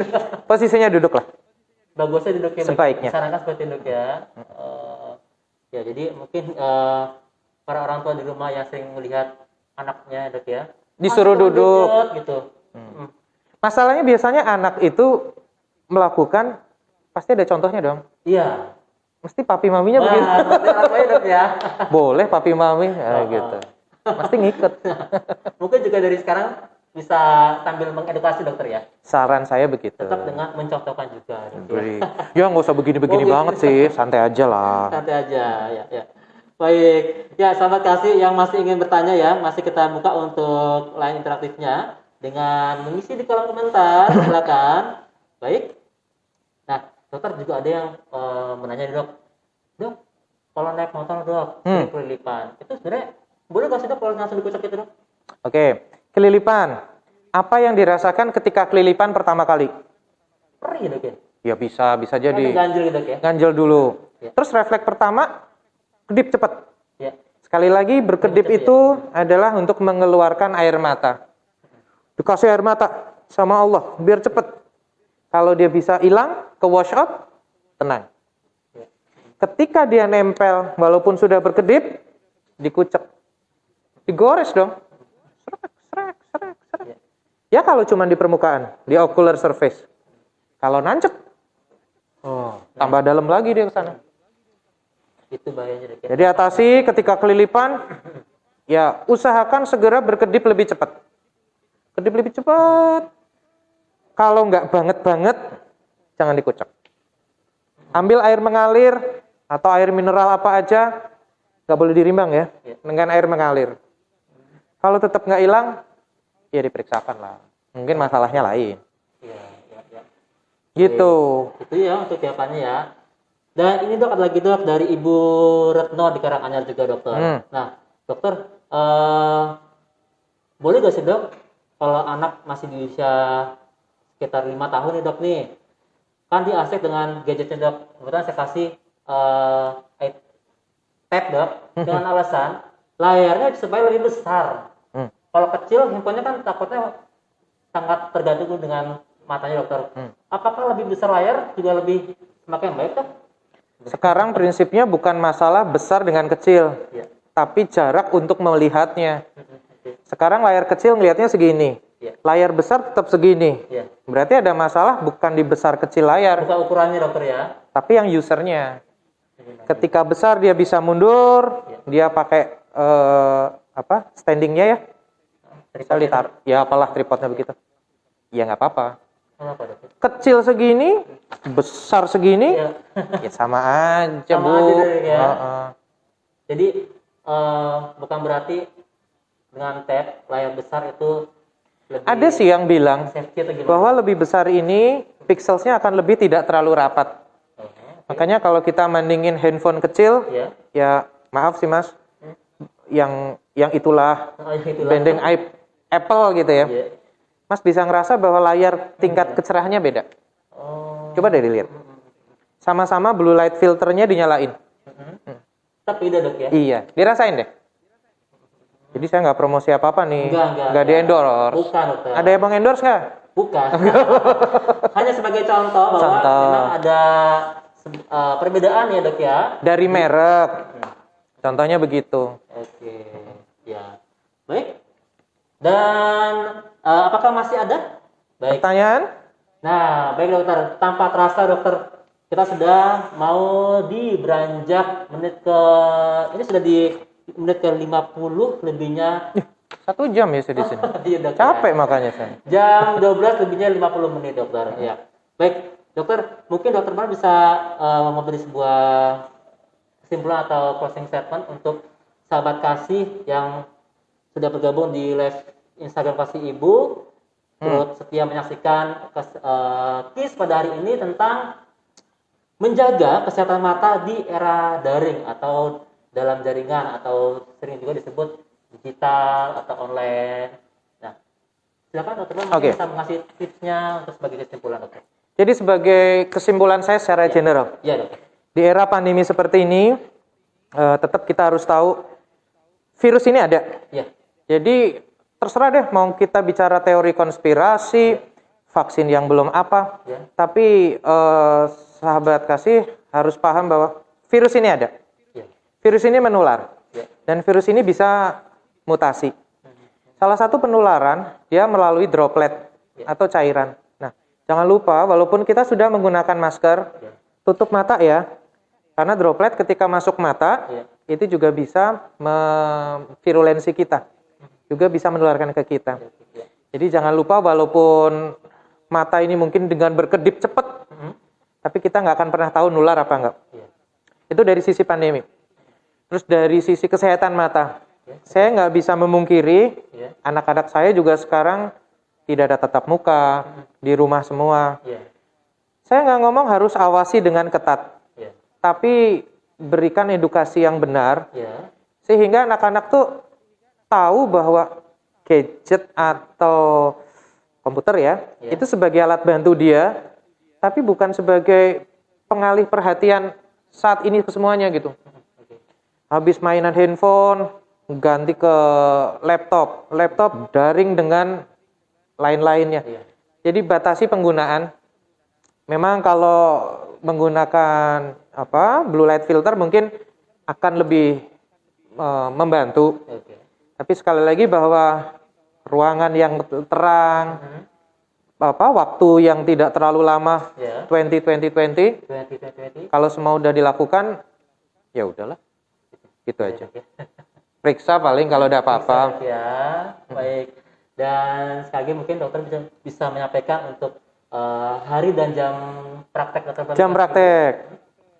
Posisinya duduk lah. Bagusnya duduknya. Sebaiknya. Disarankan seperti duduk ya. Ya jadi mungkin para orang tua di rumah yang sering melihat anaknya dok ya. Disuruh duduk. Gitu. Masalahnya biasanya anak itu melakukan, pasti ada contohnya dong. Iya. Mesti papi maminya begitu. Dok ya. Boleh papi mami, gitu. Pasti ngikut. Mungkin juga dari sekarang bisa sambil mengedukasi dokter ya. Saran saya begitu. Tetap dengan mencontohkan juga. Ya nggak usah begini-begini banget sih, santai aja lah. Santai aja, ya. Baik, ya sahabat kasih yang masih ingin bertanya ya, masih kita buka untuk line interaktifnya dengan mengisi di kolom komentar, silakan. Baik. Nah, dokter juga ada yang menanya dok, kalau naik motor dok, kelilipan, itu sebenarnya boleh nggak sih dok kalau langsung dikocok itu dok? Oke, kelilipan. Apa yang dirasakan ketika kelilipan pertama kali? Perih dok ya? Ya bisa jadi. Ganjel dok ya? Ganjel dulu. Ya. Terus refleks pertama, kedip cepat. Ya. Sekali lagi berkedip itu adalah untuk mengeluarkan air mata. Dikasih air mata sama Allah, biar cepat. Kalau dia bisa hilang, ke wash out, tenang. Ya. Ketika dia nempel, walaupun sudah berkedip, dikucek. Digores dong. Serak. Ya kalau cuma di permukaan, di ocular surface. Kalau nancep, tambah dalam lagi dia ke sana. Itu bahayanya dok ya. Jadi atasi ketika kelilipan, ya usahakan segera berkedip lebih cepat. Kedip lebih cepat. Kalau nggak banget, jangan dikucek. Ambil air mengalir atau air mineral apa aja, nggak boleh dirimbang ya, dengan air mengalir. Kalau tetap nggak hilang, ya diperiksakan lah. Mungkin masalahnya lain. Ya. Gitu. Itu ya untuk jawabannya ya. Dan ini dok ada lagi dok dari Ibu Retno di Karanganyar juga dokter. Nah dokter, boleh gak sih dok kalau anak masih di usia sekitar 5 tahun nih dok nih, kan diasik dengan gadgetnya dok. Kemudian saya kasih tab dok dengan alasan layarnya supaya lebih besar. Kalau kecil handphonenya kan takutnya sangat tergantung dengan matanya dokter. Apakah lebih besar layar juga lebih semakin baik dok? Sekarang prinsipnya bukan masalah besar dengan kecil, tapi jarak untuk melihatnya. Sekarang layar kecil ngelihatnya segini, layar besar tetap segini. Berarti ada masalah bukan di besar kecil layar. Bukan ukurannya dokter ya. Tapi yang usernya. Ketika besar dia bisa mundur, dia pakai standingnya ya. Bisa ditaruh, ya apalah tripodnya begitu. Ya nggak apa-apa. Kecil segini, besar segini, ya sama aja sama Bu. Aja deh, ya. Jadi bukan berarti dengan tab layar besar itu Ada sih yang bilang safety atau gimana? bahwa lebih besar ini pixelsnya akan lebih tidak terlalu rapat. Makanya kalau kita bandingin handphone kecil, ya maaf sih Mas, yang itulah banding Apple gitu ya. Mas bisa ngerasa bahwa layar tingkat kecerahannya beda. Coba deh dilihat. Sama-sama blue light filternya dinyalain. Tapi beda dok ya? Iya, dirasain deh. Jadi saya nggak promosi apa-apa nih. Nggak di endorse. Bukan, dokter. Ada yang mengendorse nggak? Bukan. Hanya sebagai contoh bahwa memang ada perbedaan ya dok ya? Dari merek. Contohnya begitu. Oke, ya. Baik. Dan apakah masih ada? Baik. Pertanyaan? Nah, baik dokter. Tanpa terasa dokter, kita sudah mau di beranjak menit ke, ini sudah di menit ke 50 lebihnya. 1 jam ya saya di sini. Iya, dokter. Capek makanya saya. Jam 12 lebihnya 50 menit dokter. Ya. Baik, dokter, mungkin dokter Mar bisa memberi sebuah kesimpulan atau closing statement untuk sahabat kasih yang sudah bergabung di live Instagram Kasih Ibu, turut setia menyaksikan KIS pada hari ini tentang menjaga kesehatan mata di era daring atau dalam jaringan atau sering juga disebut digital atau online. Nah, silakan dokter bisa mengasih tipsnya untuk sebagai kesimpulan dokter. Jadi sebagai kesimpulan saya secara general. Iya dokter. Di era pandemi seperti ini, tetap kita harus tahu virus ini ada. Iya. Jadi terserah deh mau kita bicara teori konspirasi, vaksin yang belum apa, tapi sahabat kasih harus paham bahwa virus ini ada. Virus ini menular, dan virus ini bisa mutasi. Salah satu penularan dia melalui droplet atau cairan. Nah, jangan lupa walaupun kita sudah menggunakan masker, tutup mata ya, karena droplet ketika masuk mata itu juga bisa virulensi kita, juga bisa menularkan ke kita. Jadi jangan lupa walaupun mata ini mungkin dengan berkedip cepat, tapi kita nggak akan pernah tahu nular apa enggak. Itu dari sisi pandemi. Terus dari sisi kesehatan mata, saya nggak bisa memungkiri anak-anak saya juga sekarang tidak ada tatap muka, di rumah semua. Saya nggak ngomong harus awasi dengan ketat, tapi berikan edukasi yang benar, sehingga anak-anak tuh tahu bahwa gadget atau komputer itu sebagai alat bantu dia, tapi bukan sebagai pengalih perhatian saat ini ke semuanya gitu. Habis mainan handphone, ganti ke laptop daring dengan lain-lainnya. Jadi batasi penggunaan. Memang kalau menggunakan blue light filter mungkin akan lebih membantu. Tapi sekali lagi bahwa ruangan yang terang, waktu yang tidak terlalu lama, 20 kalau semua udah dilakukan, ya udahlah. Gitu aja. Periksa paling kalau ada apa-apa. Ya, baik. Dan sekali lagi mungkin dokter bisa menyampaikan untuk hari dan jam praktek dokter. Jam praktek.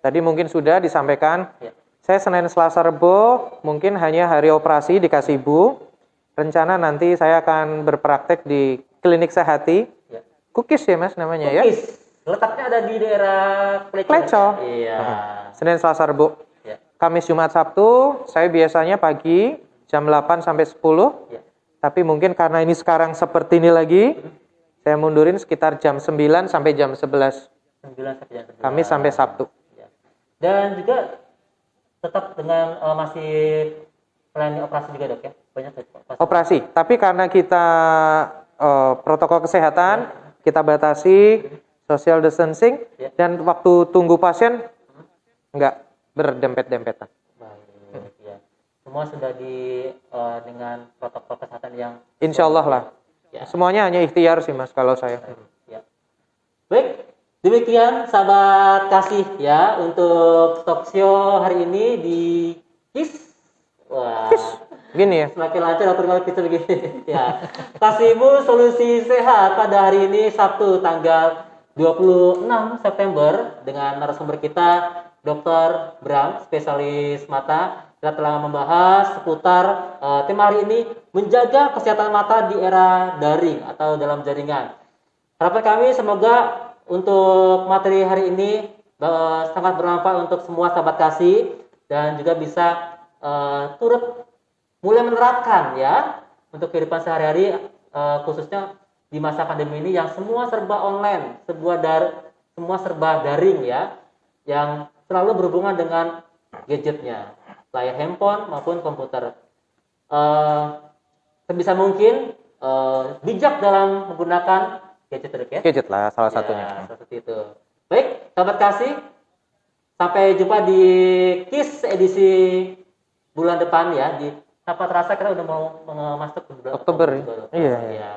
Tadi mungkin sudah disampaikan. Saya Senin, Selasa, Rebo mungkin hanya hari operasi dikasih Ibu. Rencana nanti saya akan berpraktek di Klinik Sehati. Kukis ya Mas namanya ya. Kukis. Letaknya ada di daerah Pleco. Iya. Senin, Selasa, Rebo. Kamis, Jumat, Sabtu, saya biasanya pagi jam 8 sampai 10. Tapi mungkin karena ini sekarang seperti ini lagi, saya mundurin sekitar jam 9 sampai jam 11. 9 sampai jam 11. Kamis sampai Sabtu. Dan juga tetap dengan masih melayani operasi juga dok ya? Banyak operasi, tapi karena kita protokol kesehatan, kita batasi social distancing, dan waktu tunggu pasien enggak berdempet-dempetan. Baik, semua sudah dengan protokol kesehatan yang insya Allah lah. Semuanya hanya ikhtiar sih Mas kalau saya. Baik, demikian sahabat kasih ya untuk talk show hari ini di KIS. Wah, gini ya. Semakin lancar dokter kalau kita begini. Ya. Kasih Ibu solusi sehat pada hari ini Sabtu tanggal 26 September dengan narasumber kita Dr. Bram, spesialis mata Kita telah membahas seputar tema hari ini, menjaga kesehatan mata di era daring atau dalam jaringan. Harapan kami semoga untuk materi hari ini sangat bermanfaat untuk semua sahabat kasih dan juga bisa turut mulai menerapkan ya untuk kehidupan sehari-hari, khususnya di masa pandemi ini yang semua serba online, semua serba daring ya, yang selalu berhubungan dengan gadgetnya, layar handphone maupun komputer. Sebisa mungkin bijak dalam menggunakan gadget, ya? Gadget lah salah Ya, satunya. seperti itu. Baik, sahabat kasih, sampai jumpa di KIS edisi bulan depan ya. Tanpa terasa kita udah mau masuk ke bulan Oktober. Iya. Ya.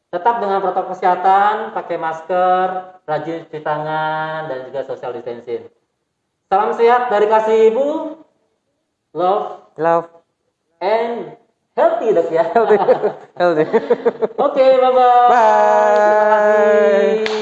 Tetap dengan protokol kesehatan, pakai masker, rajin cuci tangan, dan juga social distancing. Salam sehat dari kasih ibu, love, and healthy dok ya. Healthy. Oke, bye-bye. Bye. Terima kasih.